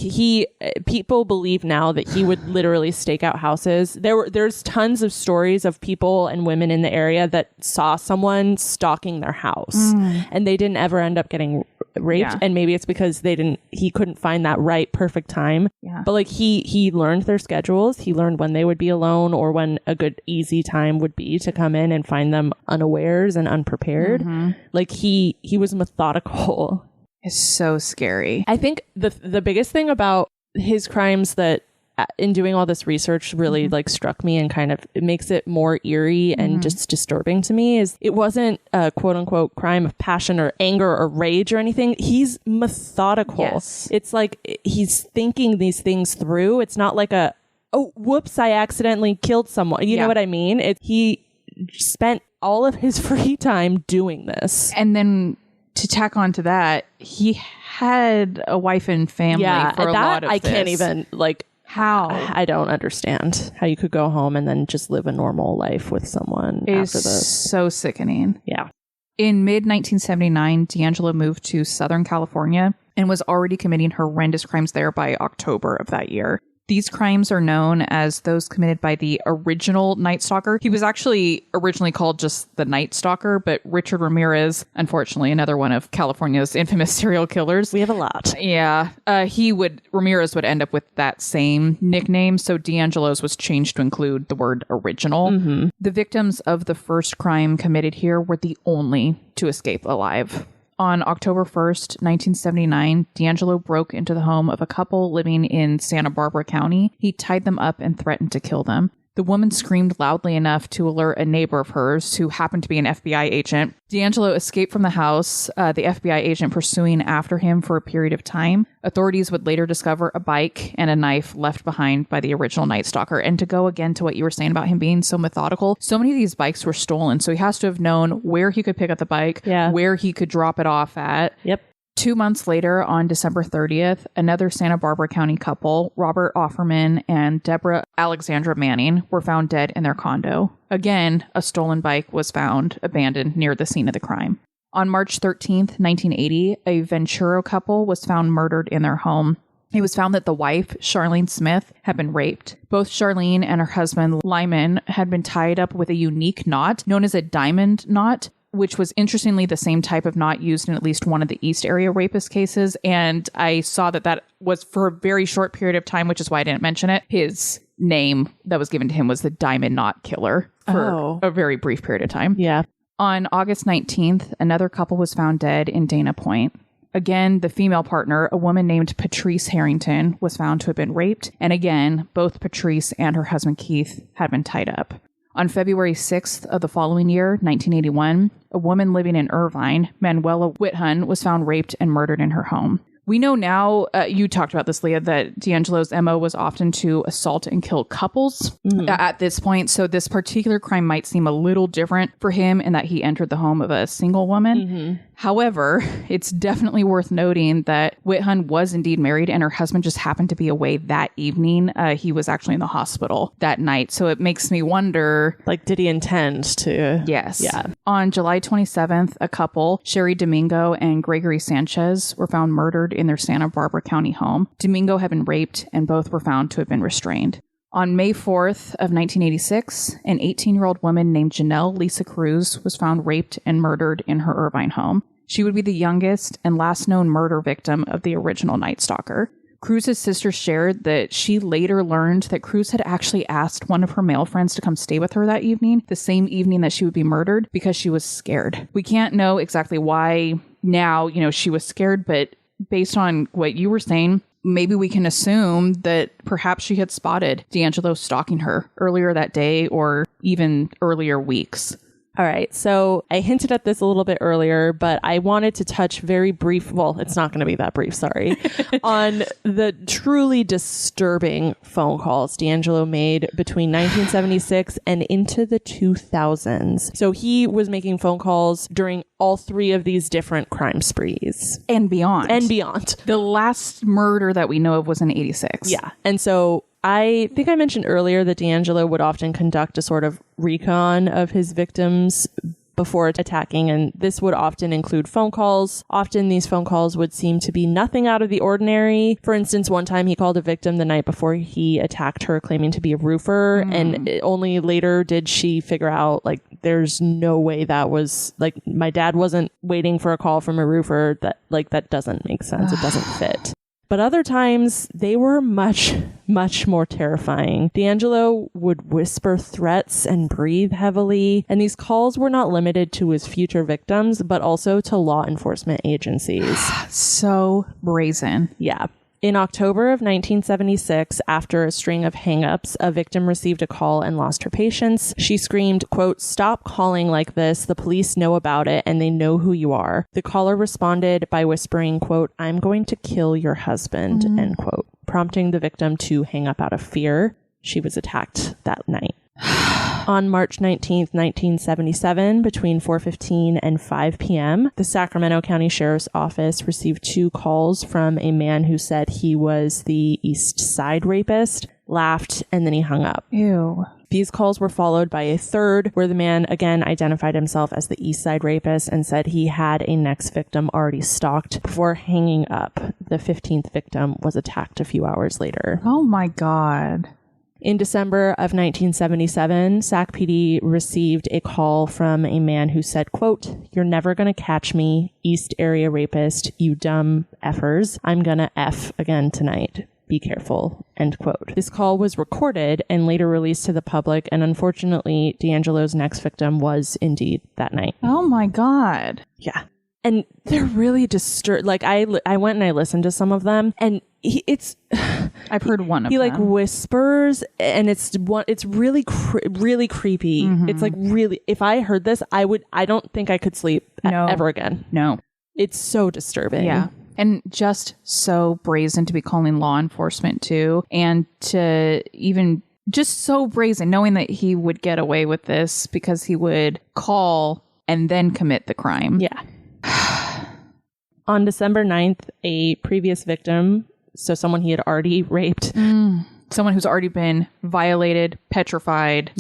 people believe now that he would literally stake out houses. There's tons of stories of people and women in the area that saw someone stalking their house and they didn't ever end up getting raped. And maybe it's because he couldn't find that right perfect time. But like he learned their schedules. He learned when they would be alone or when a good easy time would be to come in and find them unawares and unprepared. Like he was methodical. It's so scary. I think the biggest thing about his crimes that in doing all this research really like struck me and kind of it makes it more eerie and just disturbing to me is it wasn't a quote unquote crime of passion or anger or rage or anything. He's methodical. It's like he's thinking these things through. It's not like oh, whoops, I accidentally killed someone. You know what I mean? He spent all of his free time doing this. And then to tack on to that, he had a wife and family for a lot of this. I can't even, like... How? I don't understand how you could go home and then just live a normal life with someone after this. It's so sickening. Yeah. In mid-1979, DeAngelo moved to Southern California and was already committing horrendous crimes there by October of that year. These crimes are known as those committed by the original Night Stalker. He was actually originally called just the Night Stalker, but Richard Ramirez, unfortunately, another one of California's infamous serial killers. We have a lot. Yeah. Ramirez would end up with that same nickname, so DeAngelo's was changed to include the word original. The victims of the first crime committed here were the only to escape alive. On October 1st, 1979, DeAngelo broke into the home of a couple living in Santa Barbara County. He tied them up and threatened to kill them. The woman screamed loudly enough to alert a neighbor of hers who happened to be an FBI agent. DeAngelo escaped from the house, the FBI agent pursuing after him for a period of time. Authorities would later discover a bike and a knife left behind by the original Night Stalker. And to go again to what you were saying about him being so methodical, so many of these bikes were stolen. So he has to have known where he could pick up the bike, where he could drop it off at. Yep. 2 months later, on December 30th, another Santa Barbara County couple, Robert Offerman and Deborah Alexandra Manning, were found dead in their condo. Again, a stolen bike was found abandoned near the scene of the crime. On March 13th, 1980, a Ventura couple was found murdered in their home. It was found that the wife, Charlene Smith, had been raped. Both Charlene and her husband, Lyman, had been tied up with a unique knot known as a diamond knot, which was interestingly the same type of knot used in at least one of the East Area Rapist cases. And I saw that was for a very short period of time, which is why I didn't mention it. His name that was given to him was the Diamond Knot Killer for a very brief period of time. Yeah. On August 19th, another couple was found dead in Dana Point. Again, the female partner, a woman named Patrice Harrington, was found to have been raped. And again, both Patrice and her husband Keith had been tied up. On February 6th of the following year, 1981, a woman living in Irvine, Manuela Whithun, was found raped and murdered in her home. We know now, you talked about this, Leah, that DeAngelo's MO was often to assault and kill couples at this point. So this particular crime might seem a little different for him in that he entered the home of a single woman. However, it's definitely worth noting that Whithun was indeed married and her husband just happened to be away that evening. He was actually in the hospital that night. So it makes me wonder... Like, did he intend to? Yes. Yeah. On July 27th, a couple, Sherry Domingo and Gregory Sanchez, were found murdered in their Santa Barbara County home. Domingo had been raped and both were found to have been restrained. On May 4th of 1986, an 18-year-old woman named Janelle Lisa Cruz was found raped and murdered in her Irvine home. She would be the youngest and last known murder victim of the original Night Stalker. Cruz's sister shared that she later learned that Cruz had actually asked one of her male friends to come stay with her that evening, the same evening that she would be murdered, because she was scared. We can't know exactly why now, she was scared, but based on what you were saying, maybe we can assume that perhaps she had spotted DeAngelo stalking her earlier that day or even earlier weeks. All right. So I hinted at this a little bit earlier, but I wanted to touch very brief. Well, it's not going to be that brief. Sorry. On the truly disturbing phone calls DeAngelo made between 1976 and into the 2000s. So he was making phone calls during all three of these different crime sprees. And beyond. The last murder that we know of was in 86. Yeah. And so I think I mentioned earlier that DeAngelo would often conduct a sort of recon of his victims before attacking, and this would often include phone calls. Often these phone calls would seem to be nothing out of the ordinary. For instance, one time he called a victim the night before he attacked her, claiming to be a roofer, and only later did she figure out, like, there's no way that was, like, my dad wasn't waiting for a call from a roofer. That doesn't make sense. It doesn't fit. But other times, they were much, much more terrifying. DeAngelo would whisper threats and breathe heavily, and these calls were not limited to his future victims, but also to law enforcement agencies. So brazen. Yeah. In October of 1976, after a string of hang-ups, a victim received a call and lost her patience. She screamed, quote, "Stop calling like this. The police know about it and they know who you are." The caller responded by whispering, quote, "I'm going to kill your husband," end quote, prompting the victim to hang up out of fear. She was attacked that night. On March 19th, 1977, between 4:15 and 5 p.m., the Sacramento County Sheriff's Office received 2 calls from a man who said he was the East Side Rapist, laughed, and then he hung up. Ew. These calls were followed by a third, where the man again identified himself as the East Side Rapist and said he had a next victim already stalked before hanging up. The 15th victim was attacked a few hours later. Oh my God. In December of 1977, Sac PD received a call from a man who said, quote, "You're never going to catch me, East Area Rapist, you dumb effers. I'm going to F again tonight. Be careful," end quote. This call was recorded and later released to the public, and unfortunately, DeAngelo's next victim was indeed that night. Oh my God. Yeah. And they're really disturbed. Like, I went and I listened to some of them, and it's... I've heard one of he them. like whispers, and it's really really creepy. It's like really, if I heard this, I don't think I could sleep ever again. No. It's so disturbing. Yeah. And just so brazen to be calling law enforcement too, and to even just so brazen knowing that he would get away with this because he would call and then commit the crime. Yeah. On December 9th, a previous victim, so someone he had already raped. Someone who's already been violated, petrified,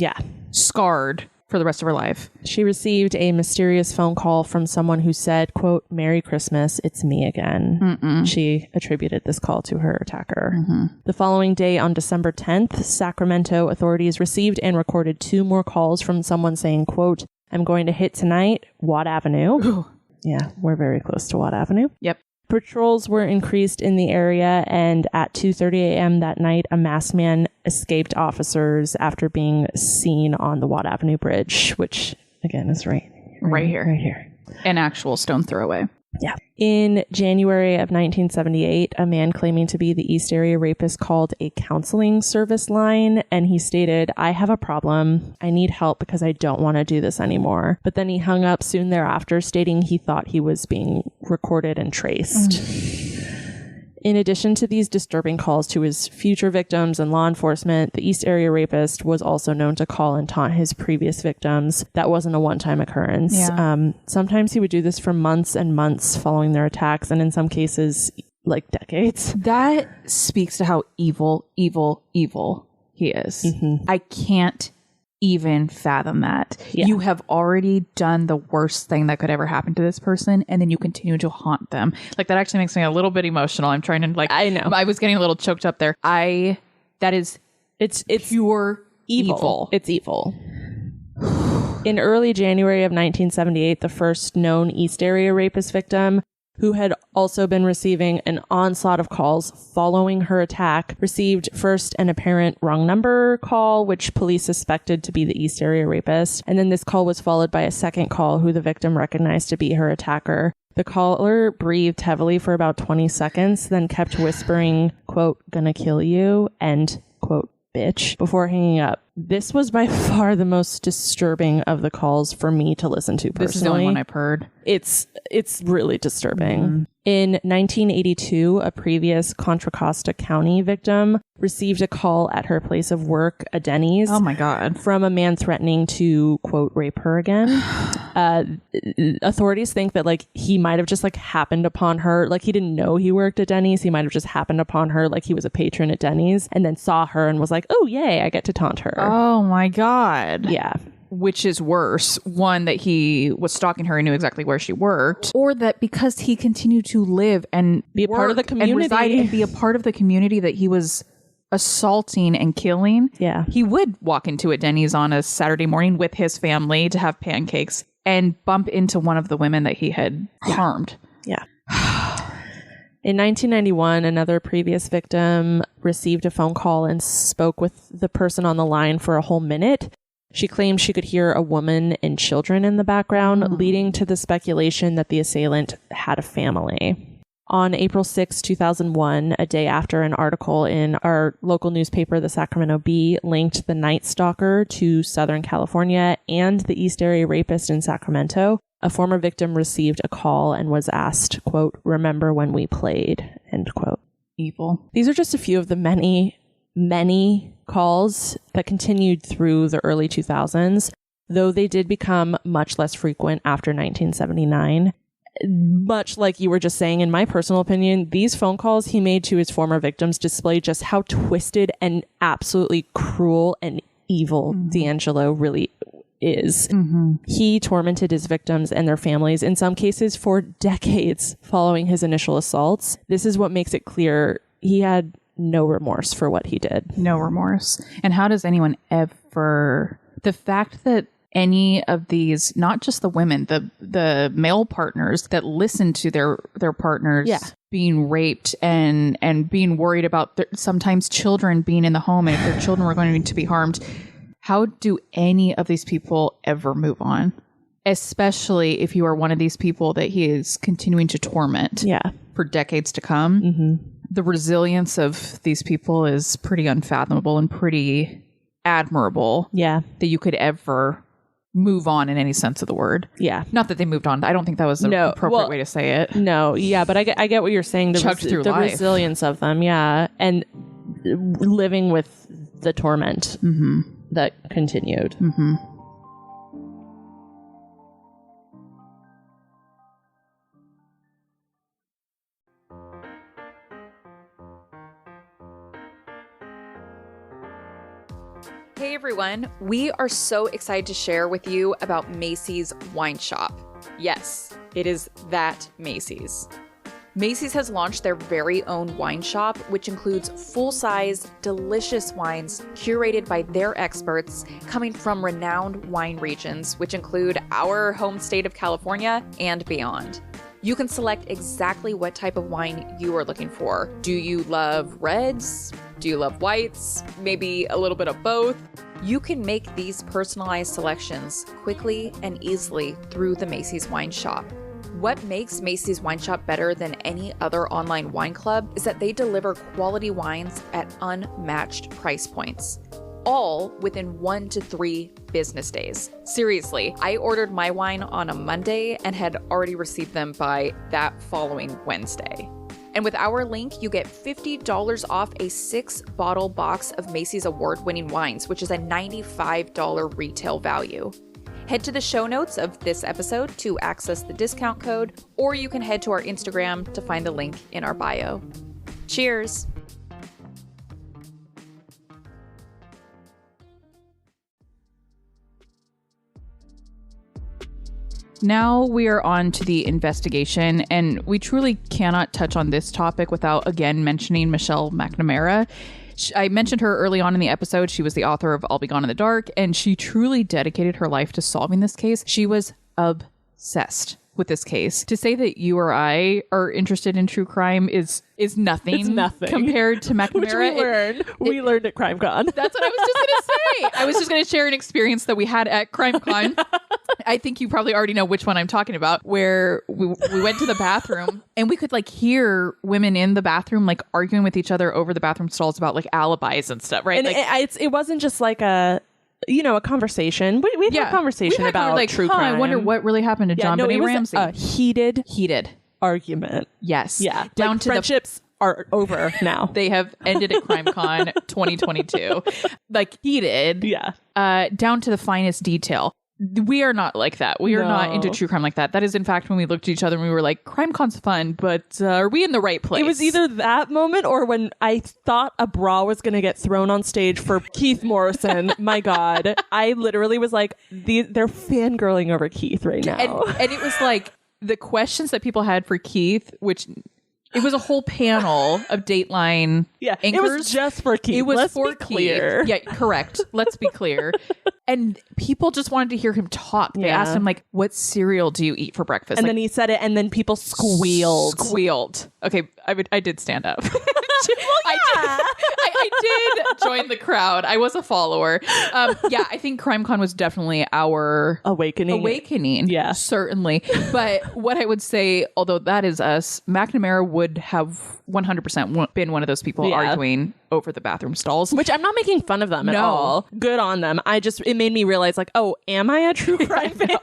scarred for the rest of her life. She received a mysterious phone call from someone who said, quote, "Merry Christmas, it's me again." She attributed this call to her attacker. The following day, on December 10th, Sacramento authorities received and recorded 2 more calls from someone saying, quote, "I'm going to hit tonight, Watt Avenue." Yeah, we're very close to Watt Avenue. Yep. Patrols were increased in the area, and at 2:30 a.m. that night, a masked man escaped officers after being seen on the Watt Avenue Bridge, which, again, is right here. Right here. An actual stone throw away. Yeah. In January of 1978, a man claiming to be the East Area Rapist called a counseling service line, and he stated, "I have a problem. I need help because I don't want to do this anymore." But then he hung up soon thereafter, stating he thought he was being recorded and traced. In addition to these disturbing calls to his future victims and law enforcement, the East Area Rapist was also known to call and taunt his previous victims. That wasn't a one-time occurrence. Yeah. Sometimes he would do this for months and months following their attacks, and in some cases, like decades. That speaks to how evil he is. I can't even fathom that. Yeah. You have already done the worst thing that could ever happen to this person, and then you continue to haunt them. Like, that actually makes me a little bit emotional. I'm trying to, like, I know. I was getting a little choked up there. It's pure evil. It's evil. In early January of 1978, the first known East Area Rapist victim, who had also been receiving an onslaught of calls following her attack, received first an apparent wrong number call, which police suspected to be the East Area Rapist. And then this call was followed by a second call who the victim recognized to be her attacker. The caller breathed heavily for about 20 seconds, then kept whispering, quote, "gonna kill you," and, quote, "bitch," before hanging up. This was by far the most disturbing of the calls for me to listen to personally. This is the only one I've heard. It's really disturbing. In 1982, a previous Contra Costa County victim received a call at her place of work, a Denny's. Oh my God. From a man threatening to, quote, rape her again. Authorities think that, like, he might have just, like, happened upon her. Like, he didn't know he worked at Denny's. He might have just happened upon her, like he was a patron at Denny's, and then saw her and was like, "Oh, yay, I get to taunt her." Oh my God. Yeah. Which is worse? One, that he was stalking her and knew exactly where she worked, or that because he continued to live and be a part of the community and reside and be a part of the community that he was assaulting and killing. Yeah. He would walk into a Denny's on a Saturday morning with his family to have pancakes and bump into one of the women that he had harmed. Yeah. In 1991, another previous victim received a phone call and spoke with the person on the line for a whole minute. She claimed she could hear a woman and children in the background, leading to the speculation that the assailant had a family. On April 6, 2001, a day after an article in our local newspaper, the Sacramento Bee, linked the Night Stalker to Southern California and the East Area Rapist in Sacramento, a former victim received a call and was asked, quote, "remember when we played," end quote. Evil. These are just a few of the many calls that continued through the early 2000s, though they did become much less frequent after 1979. Much like you were just saying, in my personal opinion, these phone calls he made to his former victims display just how twisted and absolutely cruel and evil DeAngelo really is. He tormented his victims and their families, in some cases for decades following his initial assaults. This is what makes it clear he had no remorse for what he did. No remorse. And how does anyone ever... The fact that any of these, not just the women, the male partners that listen to their partners being raped and being worried about sometimes children being in the home and if their children were going to be harmed, how do any of these people ever move on? Especially if you are one of these people that he is continuing to torment for decades to come. The resilience of these people is pretty unfathomable and pretty admirable. Yeah. That you could ever move on in any sense of the word. Yeah. Not that they moved on. I don't think that was the appropriate way to say it. No. Yeah. But I get what you're saying. The resilience of them. Yeah. And living with the torment that continued. Mm-hmm. Hey everyone, we are so excited to share with you about Macy's Wine Shop. Yes, it is that Macy's. Macy's has launched their very own wine shop, which includes full-size, delicious wines curated by their experts coming from renowned wine regions, which include our home state of California and beyond. You can select exactly what type of wine you are looking for. Do you love reds? Do you love whites? Maybe a little bit of both? You can make these personalized selections quickly and easily through the Macy's Wine Shop. What makes Macy's Wine Shop better than any other online wine club is that they deliver quality wines at unmatched price points, all within 1 to 3 business days. Seriously, I ordered my wine on a Monday and had already received them by that following Wednesday. And with our link, you get $50 off a 6-bottle box of Macy's award-winning wines, which is a $95 retail value. Head to the show notes of this episode to access the discount code, or you can head to our Instagram to find the link in our bio. Cheers! Now we are on to the investigation, and we truly cannot touch on this topic without again mentioning Michelle McNamara. I mentioned her early on in the episode. She was the author of I'll Be Gone in the Dark, and she truly dedicated her life to solving this case. She was obsessed with this case. To say that you or I are interested in true crime is nothing. It's nothing compared to McNamara. Which we learned at CrimeCon. That's what I was just going to say. I was just going to share an experience that we had at CrimeCon. I think you probably already know which one I'm talking about, where we went to the bathroom and we could like hear women in the bathroom like arguing with each other over the bathroom stalls about like alibis and stuff, right? And like, it wasn't just like a conversation. We had a conversation about like, true crime. I wonder what really happened to John Benet Ramsey. A heated argument. Yes. Yeah. Down like to friendships are over now. They have ended at CrimeCon 2022. Like heated. Yeah. Down to the finest detail. We are not like that. We are not into true crime like that. That is, in fact, when we looked at each other and we were like, CrimeCon's fun, but are we in the right place? It was either that moment or when I thought a bra was going to get thrown on stage for Keith Morrison. My God. I literally was like, they're fangirling over Keith right now. And it was like the questions that people had for Keith, which... It was a whole panel of Dateline anchors. It was just for Keith. It was Let's for be clear. Keith. Yeah, correct. Let's be clear. And people just wanted to hear him talk. They asked him, like, what cereal do you eat for breakfast? And like, then he said it, and then people squealed. Okay, I did stand up. Well, yeah. I did join the crowd. I was a follower. I think CrimeCon was definitely our awakening. Yeah. Certainly. But what I would say, although that is us, McNamara would have 100% been one of those people arguing over the bathroom stalls. Which I'm not making fun of them at all. Good on them. It made me realize like, oh, am I a true crime fan?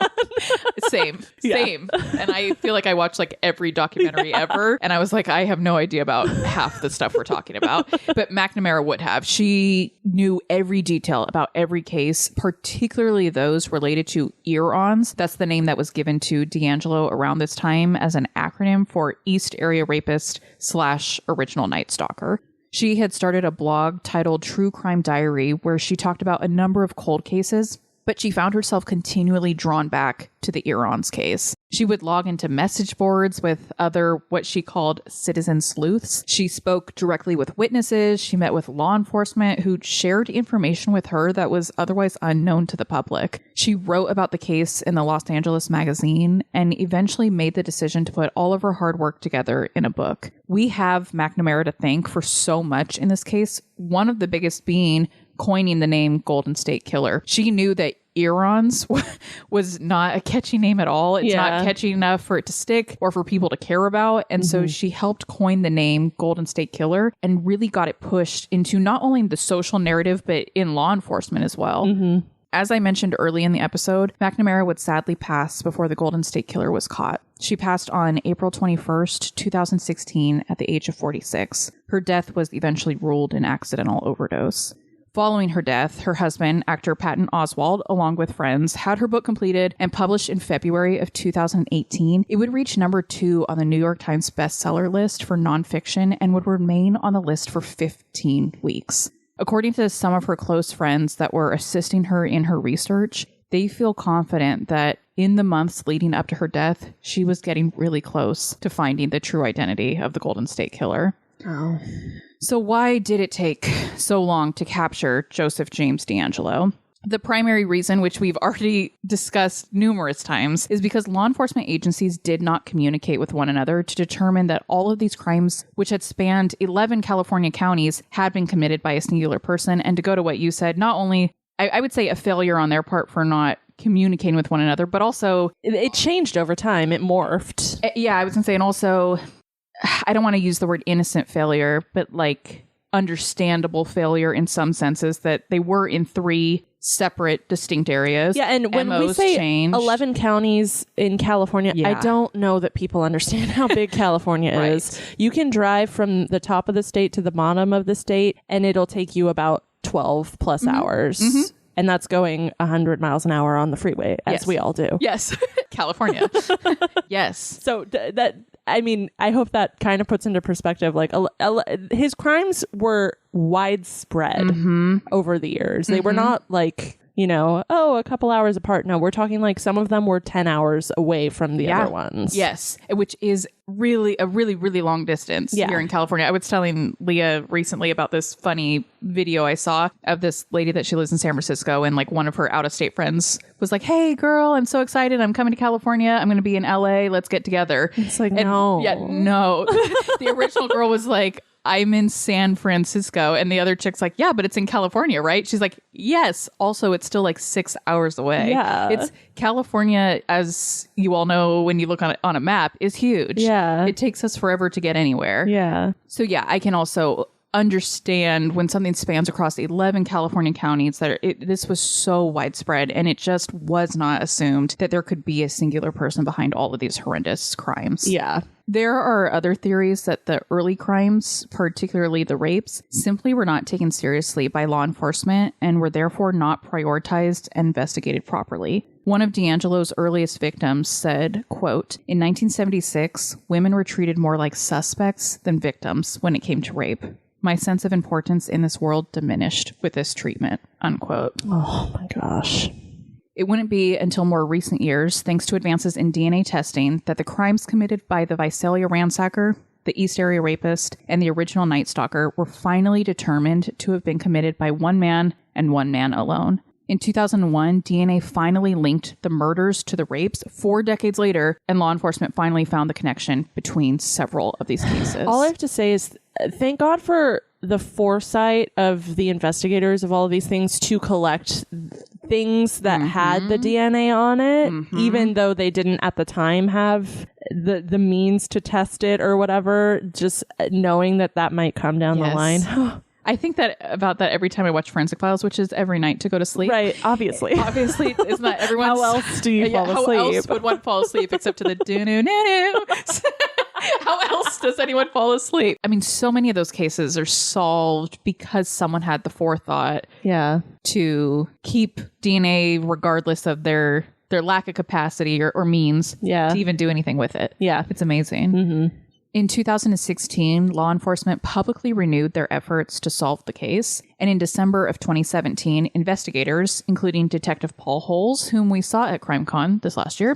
Same. And I feel like I watched like every documentary ever. And I was like, I have no idea about half the stuff we're talking about. But McNamara would have. She knew every detail about every case, particularly those related to ear-ons. That's the name that was given to DeAngelo around this time as an acronym for East Area Rapist / original Night Stalker. She had started a blog titled True Crime Diary, where she talked about a number of cold cases, but she found herself continually drawn back to the ear-ons case. She would log into message boards with other what she called citizen sleuths. She spoke directly with witnesses. She met with law enforcement who shared information with her that was otherwise unknown to the public. She wrote about the case in the Los Angeles Magazine and eventually made the decision to put all of her hard work together in a book. We have McNamara to thank for so much in this case, one of the biggest being coining the name Golden State Killer. She knew that Earons was not a catchy name at all. It's not catchy enough for it to stick or for people to care about. And so she helped coin the name Golden State Killer and really got it pushed into not only the social narrative, but in law enforcement as well. As I mentioned early in the episode, McNamara would sadly pass before the Golden State Killer was caught. She passed on April 21st, 2016 at the age of 46. Her death was eventually ruled an accidental overdose. Following her death, her husband, actor Patton Oswalt, along with friends, had her book completed and published in February of 2018. It would reach number 2 on the New York Times bestseller list for nonfiction and would remain on the list for 15 weeks. According to some of her close friends that were assisting her in her research, they feel confident that in the months leading up to her death, she was getting really close to finding the true identity of the Golden State Killer. Oh. So why did it take so long to capture Joseph James DeAngelo? The primary reason, which we've already discussed numerous times, is because law enforcement agencies did not communicate with one another to determine that all of these crimes, which had spanned 11 California counties, had been committed by a singular person. And to go to what you said, not only, I would say a failure on their part for not communicating with one another, but also... It changed over time. It morphed. Yeah, I was going to say, and also... I don't want to use the word innocent failure, but like understandable failure in some senses that they were in 3 separate, distinct areas. Yeah, and when we say changed. 11 counties in California, I don't know that people understand how big California is. You can drive from the top of the state to the bottom of the state, and it'll take you about 12 plus hours. And that's going 100 miles an hour on the freeway, as we all do. Yes. California. Yes. So that... I mean, I hope that kind of puts into perspective, like his crimes were widespread over the years. They were not like, you know, a couple hours apart. No, we're talking like some of them were 10 hours away from the other ones. Yes. Which is really a really long distance here in California. I was telling Leah recently about this funny video I saw of this lady that she lives in San Francisco, and like one of her out-of-state friends was like, "Hey girl, I'm so excited. I'm coming to California. I'm going to be in LA. Let's get together." It's like, no. Yeah, no. The original girl was like, "I'm in San Francisco." And the other chick's like, "Yeah, but it's in California, right?" She's like, "Yes. Also, it's still like 6 hours away." Yeah. It's California, as you all know, when you look on a map, is huge. Yeah. It takes us forever to get anywhere. Yeah. So yeah, I can also understand when something spans across 11 California counties that this was so widespread, and it just was not assumed that there could be a singular person behind all of these horrendous crimes. Yeah. There are other theories that the early crimes, particularly the rapes, simply were not taken seriously by law enforcement and were therefore not prioritized and investigated properly. One of DeAngelo's earliest victims said, quote, "In 1976, women were treated more like suspects than victims when it came to rape. My sense of importance in this world diminished with this treatment," unquote. Oh my gosh. It wouldn't be until more recent years, thanks to advances in DNA testing, that the crimes committed by the Visalia Ransacker, the East Area Rapist, and the original Night Stalker were finally determined to have been committed by one man and one man alone. In 2001, DNA finally linked the murders to the rapes 4 decades later, and law enforcement finally found the connection between several of these cases. All I have to say is thank God for the foresight of the investigators of all of these things to collect things that had the DNA on it, even though they didn't at the time have the means to test it or whatever, just knowing that might come down the line. I think that about that every time I watch Forensic Files, which is every night to go to sleep. Right, obviously. Obviously, it's not everyone's... How else do you fall asleep? How else would one fall asleep except to the do-do-do-do? How else does anyone fall asleep? I mean, so many of those cases are solved because someone had the forethought to keep DNA regardless of their lack of capacity or means to even do anything with it. Yeah. It's amazing. In 2016, law enforcement publicly renewed their efforts to solve the case. And in December of 2017, investigators, including Detective Paul Holes, whom we saw at CrimeCon this last year,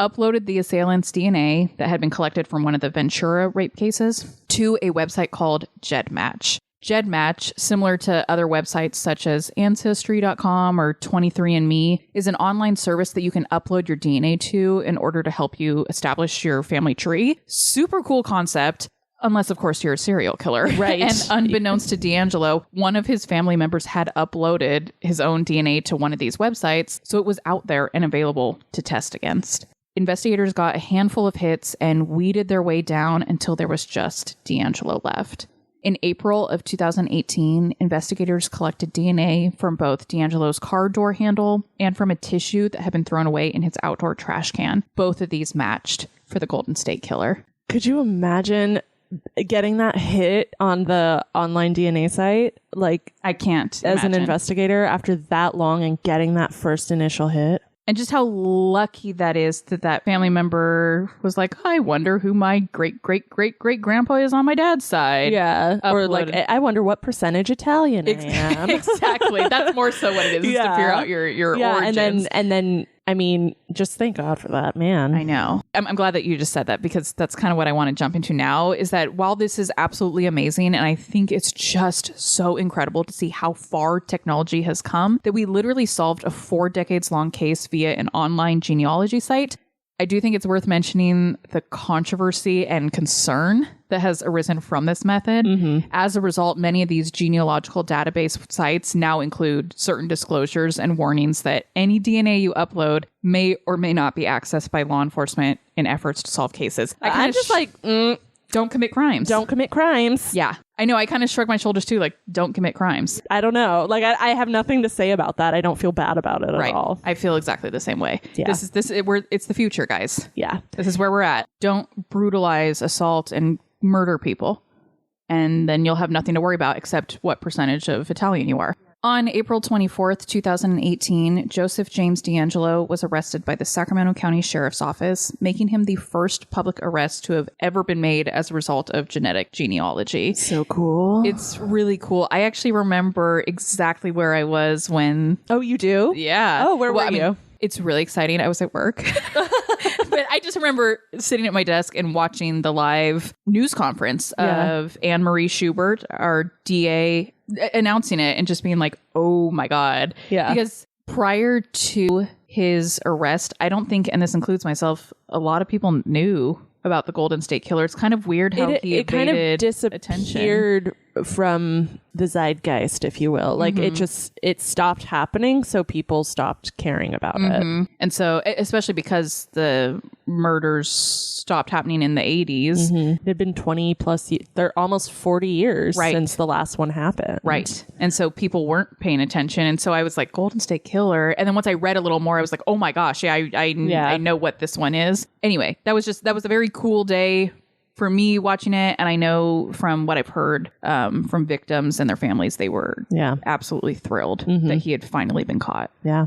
uploaded the assailant's DNA that had been collected from one of the Ventura rape cases to a website called GEDmatch. GEDmatch, similar to other websites such as Ancestry.com or 23andMe, is an online service that you can upload your DNA to in order to help you establish your family tree. Super cool concept. Unless, of course, you're a serial killer. Right. And unbeknownst to DeAngelo, one of his family members had uploaded his own DNA to one of these websites, so it was out there and available to test against. Investigators got a handful of hits and weeded their way down until there was just DeAngelo left. In April of 2018, investigators collected DNA from both DeAngelo's car door handle and from a tissue that had been thrown away in his outdoor trash can. Both of these matched for the Golden State Killer. Could you imagine getting that hit on the online DNA site? Like, I can't as imagine. an investigator after that long and getting that first initial hit. And just how lucky that is that family member was like, I wonder who my great-great-great-great-grandpa is on my dad's side. Yeah. Or like, I wonder what percentage Italian I am. Exactly. That's more so what it is, is to figure out your origins. And then, I mean, just thank God for that, man. I know. I'm glad that you just said that, because that's kind of what I want to jump into now, is that while this is absolutely amazing, and I think it's just so incredible to see how far technology has come, that we literally solved a 4 decades long case via an online genealogy site, I do think it's worth mentioning the controversy and concern that has arisen from this method. Mm-hmm. As a result, many of these genealogical database sites now include certain disclosures and warnings that any DNA you upload may or may not be accessed by law enforcement in efforts to solve cases. I'm just don't commit crimes. Don't commit crimes. Yeah. I know. I kind of shrug my shoulders too. Like, don't commit crimes. I don't know. Like, I have nothing to say about that. I don't feel bad about it at all. I feel exactly the same way. Yeah. It's the future, guys. Yeah. This is where we're at. Don't brutalize, assault, and murder people. And then you'll have nothing to worry about except what percentage of Italian you are. On April 24th, 2018, Joseph James DeAngelo was arrested by the Sacramento County Sheriff's Office, making him the first public arrest to have ever been made as a result of genetic genealogy. So cool. It's really cool. I actually remember exactly where I was when... Oh, you do? Yeah. Oh, where were you? It's really exciting. I was at work. But I just remember sitting at my desk and watching the live news conference of Anne Marie Schubert, our DA, announcing it and just being like, oh my God. Yeah. Because prior to his arrest, I don't think, and this includes myself, a lot of people knew about the Golden State Killer. It's kind of weird how he evaded kind of attention disappeared from the zeitgeist, if you will. Like it stopped happening, so people stopped caring about it. And so, especially because the murders stopped happening in the 80s. It had been 20 plus years. They're almost 40 years since the last one happened. Right. And so people weren't paying attention. And so I was like, Golden State Killer. And then once I read a little more, I was like, oh my gosh, I know what this one is. Anyway, that was a very cool day for me watching it. And I know from what I've heard from victims and their families, they were absolutely thrilled that he had finally been caught. Yeah.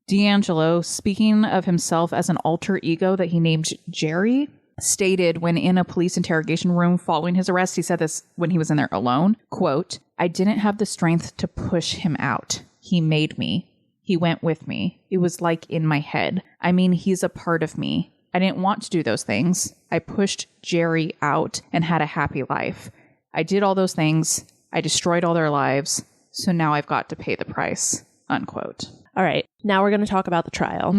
DeAngelo, speaking of himself as an alter ego that he named Jerry, stated when in a police interrogation room following his arrest, he said this when he was in there alone, quote, I didn't have the strength to push him out. He made me. He went with me. It was like in my head. I mean, he's a part of me. I didn't want to do those things. I pushed Jerry out and had a happy life. I did all those things. I destroyed all their lives. So now I've got to pay the price, unquote. All right. Now we're going to talk about the trial.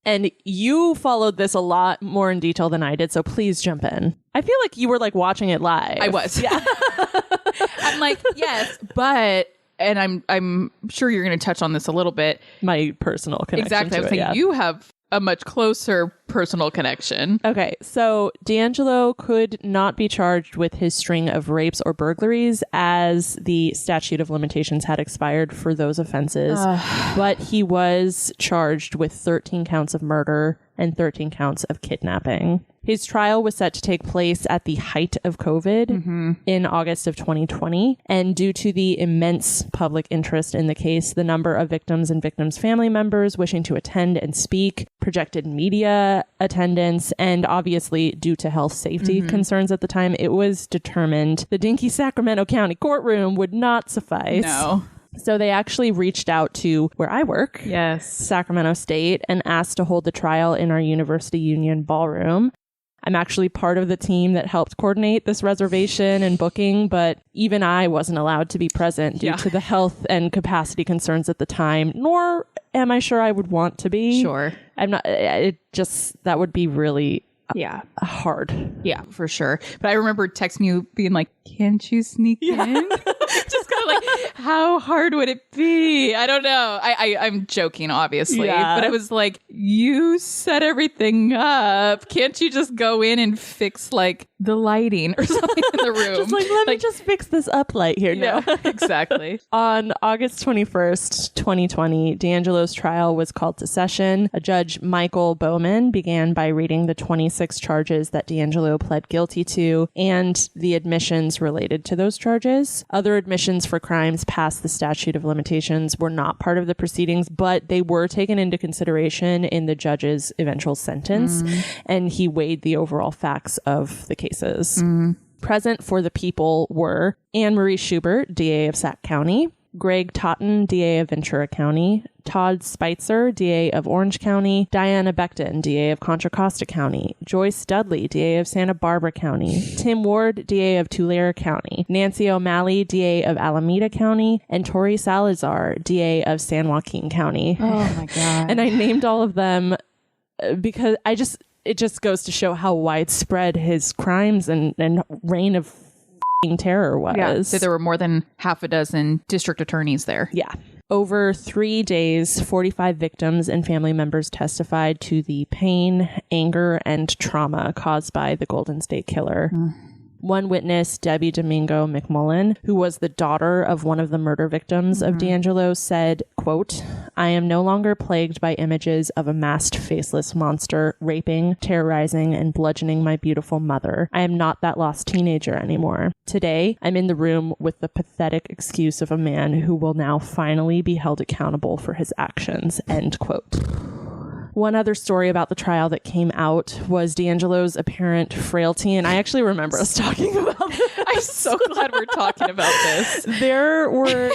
And you followed this a lot more in detail than I did, so please jump in. I feel like you were like watching it live. I was. Yeah. I'm like, yes, but, and I'm sure you're going to touch on this a little bit. My personal connection. Exactly. I was thinking you have a much closer personal connection. Okay, so DeAngelo could not be charged with his string of rapes or burglaries as the statute of limitations had expired for those offenses, but he was charged with 13 counts of murder and 13 counts of kidnapping. His trial was set to take place at the height of COVID in August of 2020. And due to the immense public interest in the case, the number of victims and victims' family members wishing to attend and speak, projected media attendance, and obviously due to health safety concerns at the time, it was determined the dinky Sacramento County courtroom would not suffice. No. So they actually reached out to where I work, Sacramento State, and asked to hold the trial in our University Union ballroom. I'm actually part of the team that helped coordinate this reservation and booking, but even I wasn't allowed to be present due to the health and capacity concerns at the time, nor am I sure I would want to be. Sure. I'm not, that would be really Yeah. hard. Yeah, for sure. But I remember texting you being like, can't you sneak in? Just kind of like, how hard would it be? I don't know. I'm joking, obviously. Yeah. But I was like, you set everything up. Can't you just go in and fix like the lighting or something in the room? Just like, let me just fix this up light here. Yeah, No. exactly. On August 21st, 2020, DeAngelo's trial was called to session. A judge, Michael Bowman, began by reading the 26 charges that DeAngelo pled guilty to and the admissions related to those charges. Other admissions for crimes past the statute of limitations were not part of the proceedings, but they were taken into consideration in the judge's eventual sentence, and he weighed the overall facts of the cases. Present for the people were Anne Marie Schubert, DA of Sac County, Greg Totten, DA of Ventura County, Todd Spitzer, DA of Orange County, Diana Becton, DA of Contra Costa County, Joyce Dudley, DA of Santa Barbara County, Tim Ward, DA of Tulare County, Nancy O'Malley, DA of Alameda County, and Tori Salazar, DA of San Joaquin County. Oh my God. And I named all of them because it just goes to show how widespread his crimes and reign of terror was. Yeah, so there were more than half a dozen district attorneys there. Yeah. Over 3 days, 45 victims and family members testified to the pain, anger, and trauma caused by the Golden State Killer. One witness, Debbie Domingo McMullen, who was the daughter of one of the murder victims of DeAngelo, said, quote, "I am no longer plagued by images of a masked, faceless monster raping, terrorizing, and bludgeoning my beautiful mother. I am not that lost teenager anymore. Today, I'm in the room with the pathetic excuse of a man who will now finally be held accountable for his actions." End quote. One other story about the trial that came out was DeAngelo's apparent frailty, and I actually remember us talking about this. I'm so glad we're talking about this. There were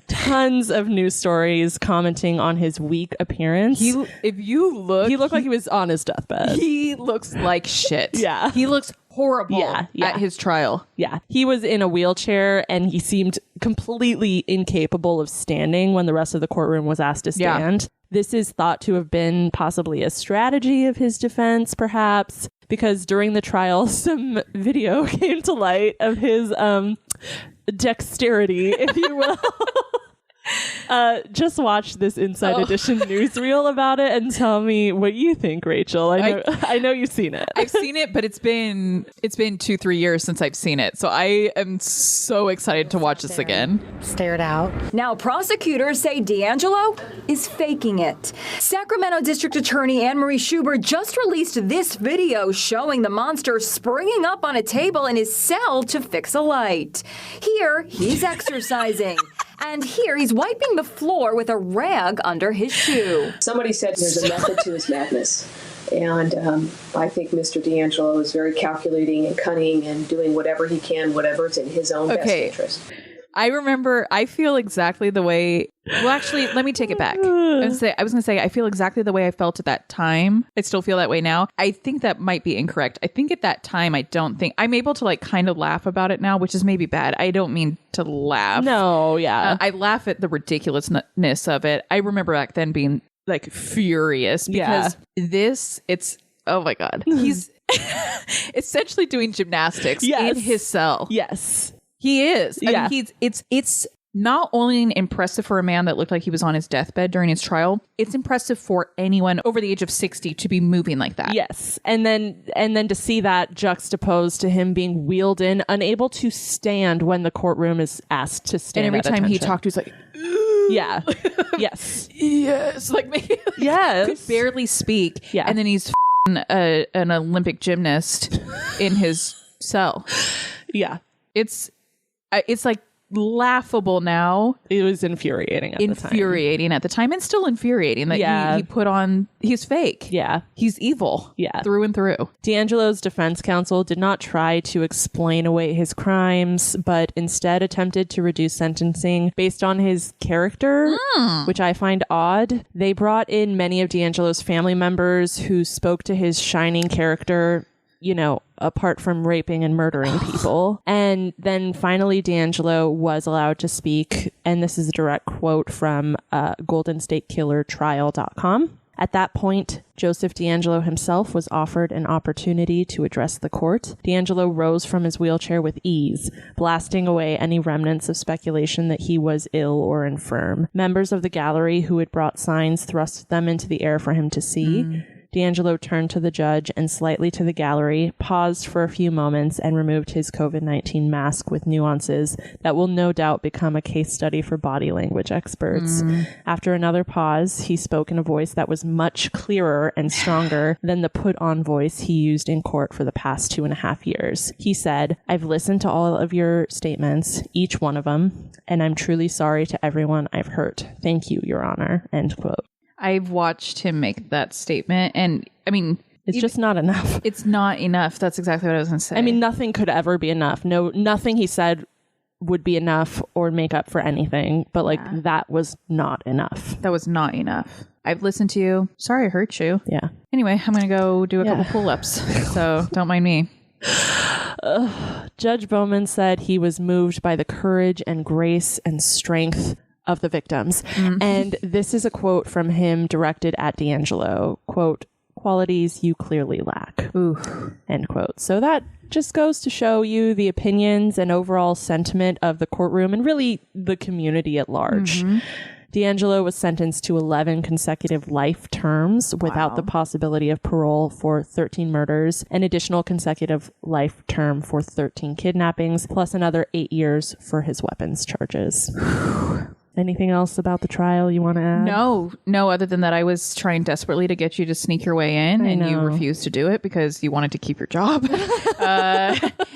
tons of news stories commenting on his weak appearance. He looked like he was on his deathbed. He looks like shit. Yeah. He looks horrible at his trial. Yeah. He was in a wheelchair and he seemed completely incapable of standing when the rest of the courtroom was asked to stand. Yeah. This is thought to have been possibly a strategy of his defense, perhaps, because during the trial, some video came to light of his dexterity, if you will. Just watch this Inside Edition newsreel about it and tell me what you think, Rachel. I know you've seen it. I've seen it, but it's been 2-3 years since I've seen it. So I am so excited to watch this again. Stared out. Now, prosecutors say DeAngelo is faking it. Sacramento District Attorney Anne Marie Schubert just released this video showing the monster springing up on a table in his cell to fix a light. Here, he's exercising. And here, he's wiping the floor with a rag under his shoe. Somebody said there's a method to his madness. And I think Mr. DeAngelo is very calculating and cunning and doing whatever he can, whatever's in his own best interest. I feel exactly the way... Well, actually, let me take it back. I was going to say, I feel exactly the way I felt at that time. I still feel that way now. I think that might be incorrect. I think at that time, I'm able to like kind of laugh about it now, which is maybe bad. I don't mean to laugh. No, yeah. I laugh at the ridiculousness of it. I remember back then being like furious because it's, oh my God. He's essentially doing gymnastics in his cell. Yes. He is. Yeah. I mean, it's not only impressive for a man that looked like he was on his deathbed during his trial, it's impressive for anyone over the age of 60 to be moving like that. Yes. And then to see that juxtaposed to him being wheeled in, unable to stand when the courtroom is asked to stand. And every time attention. he talked, he was like, yeah. Yes. Yes. Like, yes. Could barely speak. Yeah. And then he's an Olympic gymnast in his cell. Yeah. It's like laughable now. It was infuriating at the time and still infuriating that he put on, he's fake. Yeah. He's evil. Yeah. Through and through. DeAngelo's defense counsel did not try to explain away his crimes, but instead attempted to reduce sentencing based on his character, which I find odd. They brought in many of DeAngelo's family members who spoke to his shining character, you know, apart from raping and murdering people. And then finally, DeAngelo was allowed to speak. And this is a direct quote from GoldenStateKillerTrial.com. At that point, Joseph DeAngelo himself was offered an opportunity to address the court. DeAngelo rose from his wheelchair with ease, blasting away any remnants of speculation that he was ill or infirm. Members of the gallery who had brought signs thrust them into the air for him to see. DeAngelo turned to the judge and slightly to the gallery, paused for a few moments, and removed his COVID-19 mask with nuances that will no doubt become a case study for body language experts. After another pause, he spoke in a voice that was much clearer and stronger than the put-on voice he used in court for the past 2.5 years. He said, "I've listened to all of your statements, each one of them, and I'm truly sorry to everyone I've hurt. Thank you, Your Honor." End quote. I've watched him make that statement, and I mean, it's just not enough. It's not enough. That's exactly what I was going to say. I mean, nothing could ever be enough. Nothing he said would be enough or make up for anything, but that was not enough. That was not enough. I've listened to you. Sorry I hurt you. Yeah. Anyway, I'm going to go do a couple pull-ups, so don't mind me. Judge Bowman said he was moved by the courage and grace and strength of the victims. And this is a quote from him directed at DeAngelo. Quote, "Qualities you clearly lack." Ooh. End quote. So that just goes to show you the opinions and overall sentiment of the courtroom and really the community at large. DeAngelo was sentenced to 11 consecutive life terms without the possibility of parole for 13 murders, an additional consecutive life term for 13 kidnappings, plus another 8 years for his weapons charges. Anything else about the trial you want to add? No, other than that I was trying desperately to get you to sneak your way in and you refused to do it because you wanted to keep your job.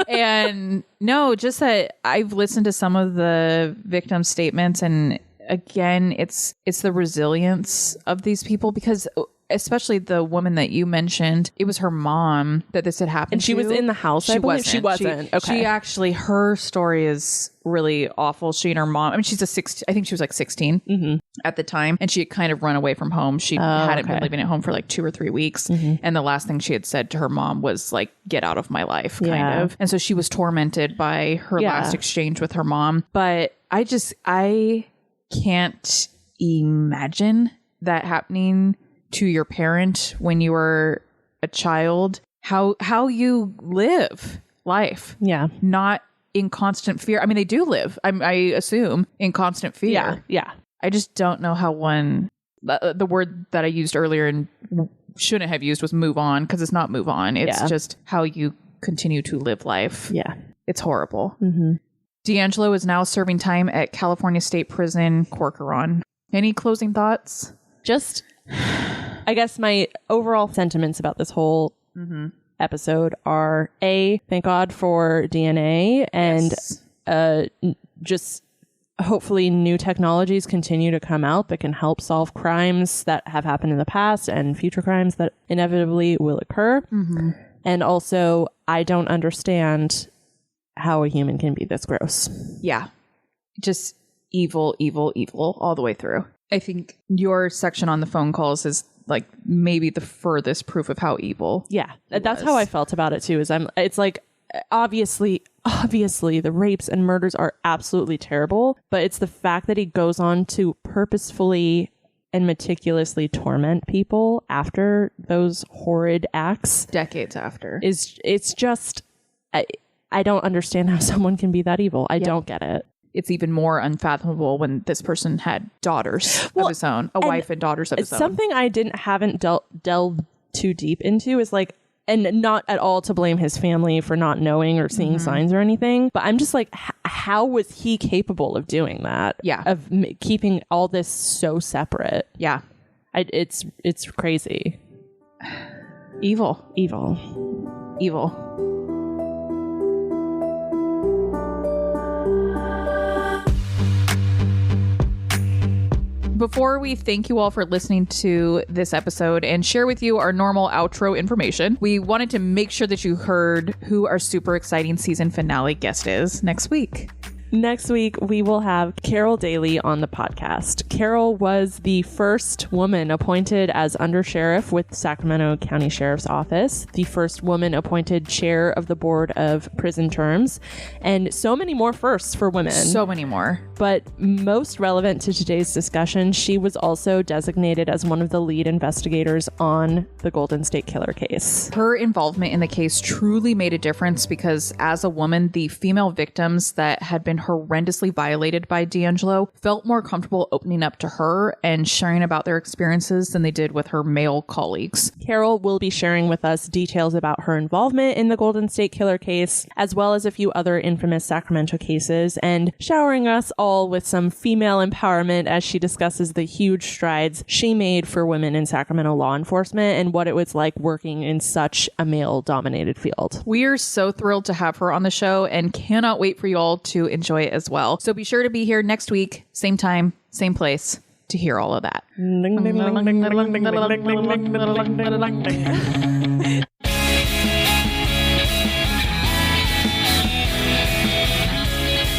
And no, just that I've listened to some of the victim statements, and again, it's the resilience of these people, because especially the woman that you mentioned, it was her mom that this had happened and she to. was in the house. She wasn't. Okay. She actually, her story is really awful. She and her mom, I mean, she's I think she was like 16 at the time, and she had kind of run away from home. She hadn't been living at home for like 2 or 3 weeks. And the last thing she had said to her mom was like, "Get out of my life," kind of. And so she was tormented by her last exchange with her mom. But I can't imagine that happening to your parent when you were a child, how you live life. Yeah. Not in constant fear. I mean, they do live, I assume, in constant fear. Yeah. I just don't know how the word that I used earlier and shouldn't have used was move on, because it's not move on. It's just how you continue to live life. Yeah. It's horrible. DeAngelo is now serving time at California State Prison, Corcoran. Any closing thoughts? Just, I guess my overall sentiments about this whole episode are thank God for DNA, and just hopefully new technologies continue to come out that can help solve crimes that have happened in the past and future crimes that inevitably will occur. And also, I don't understand how a human can be this gross. Yeah. Just evil, evil, evil all the way through. I think your section on the phone calls is like maybe the furthest proof of how evil. Yeah. That's how I felt about it too, it's like, obviously the rapes and murders are absolutely terrible, but it's the fact that he goes on to purposefully and meticulously torment people after those horrid acts. Decades after. It's just, I don't understand how someone can be that evil. I don't get it. It's even more unfathomable when this person had daughters of his own, a wife and daughters of his own. Something I haven't delved too deep into is like, and not at all to blame his family for not knowing or seeing signs or anything, but I'm just like, how was he capable of doing that? Yeah. Of keeping all this so separate. Yeah. It's crazy. Evil. Before we thank you all for listening to this episode and share with you our normal outro information, we wanted to make sure that you heard who our super exciting season finale guest is next week. Next week, we will have Carol Daly on the podcast. Carol was the first woman appointed as undersheriff with Sacramento County Sheriff's Office, the first woman appointed chair of the Board of Prison Terms, and so many more firsts for women. So many more. But most relevant to today's discussion, she was also designated as one of the lead investigators on the Golden State Killer case. Her involvement in the case truly made a difference because as a woman, the female victims that had been horrendously violated by DeAngelo felt more comfortable opening up to her and sharing about their experiences than they did with her male colleagues. Carol will be sharing with us details about her involvement in the Golden State Killer case, as well as a few other infamous Sacramento cases, and showering us all with some female empowerment as she discusses the huge strides she made for women in Sacramento law enforcement and what it was like working in such a male-dominated field. We are so thrilled to have her on the show and cannot wait for you all to enjoy it as well. So be sure to be here next week, same time, same place, to hear all of that.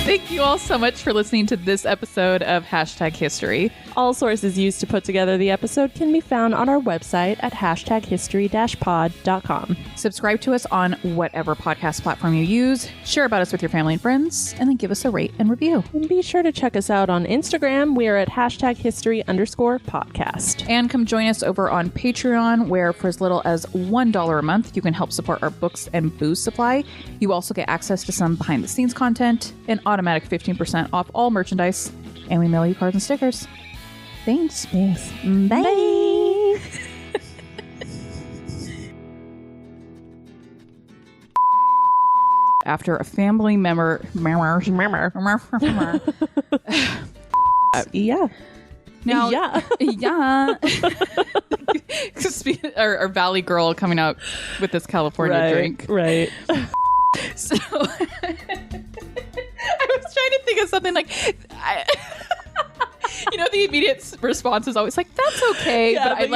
Thank you all so much for listening to this episode of #History. All sources used to put together the episode can be found on our website at #history-pod.com. Subscribe to us on whatever podcast platform you use, share about us with your family and friends, and then give us a rate and review. And be sure to check us out on Instagram. We are at #history_podcast. And come join us over on Patreon, where for as little as $1 a month, you can help support our books and booze supply. You also get access to some behind-the-scenes content, an automatic 15% off all merchandise, and we mail you cards and stickers. Thanks. Bye. Bye. After a family member... Yeah. Now, yeah. Yeah. our Valley girl coming out with this California drink. Right. So I was trying to think of something like... the immediate response is always like, that's okay. Yeah, but I am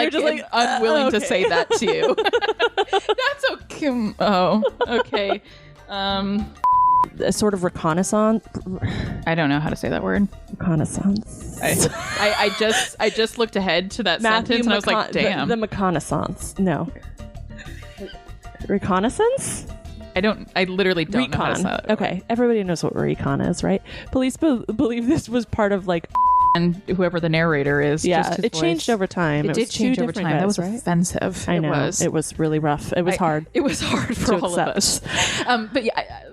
unwilling okay. to say that to you. That's okay. Oh, okay. A sort of reconnaissance. I don't know how to say that word. Reconnaissance. I just looked ahead to that sentence and I was like, damn. The reconnaissance. No. Reconnaissance? I literally don't know how to say that. Okay. Everybody knows what recon is, right? Police believe this was part of and whoever the narrator is. Yeah, just his it voice. changed over time. It did was change over time. That was right? offensive. I know. It was really rough. It was hard. It was hard for all of us. But yeah,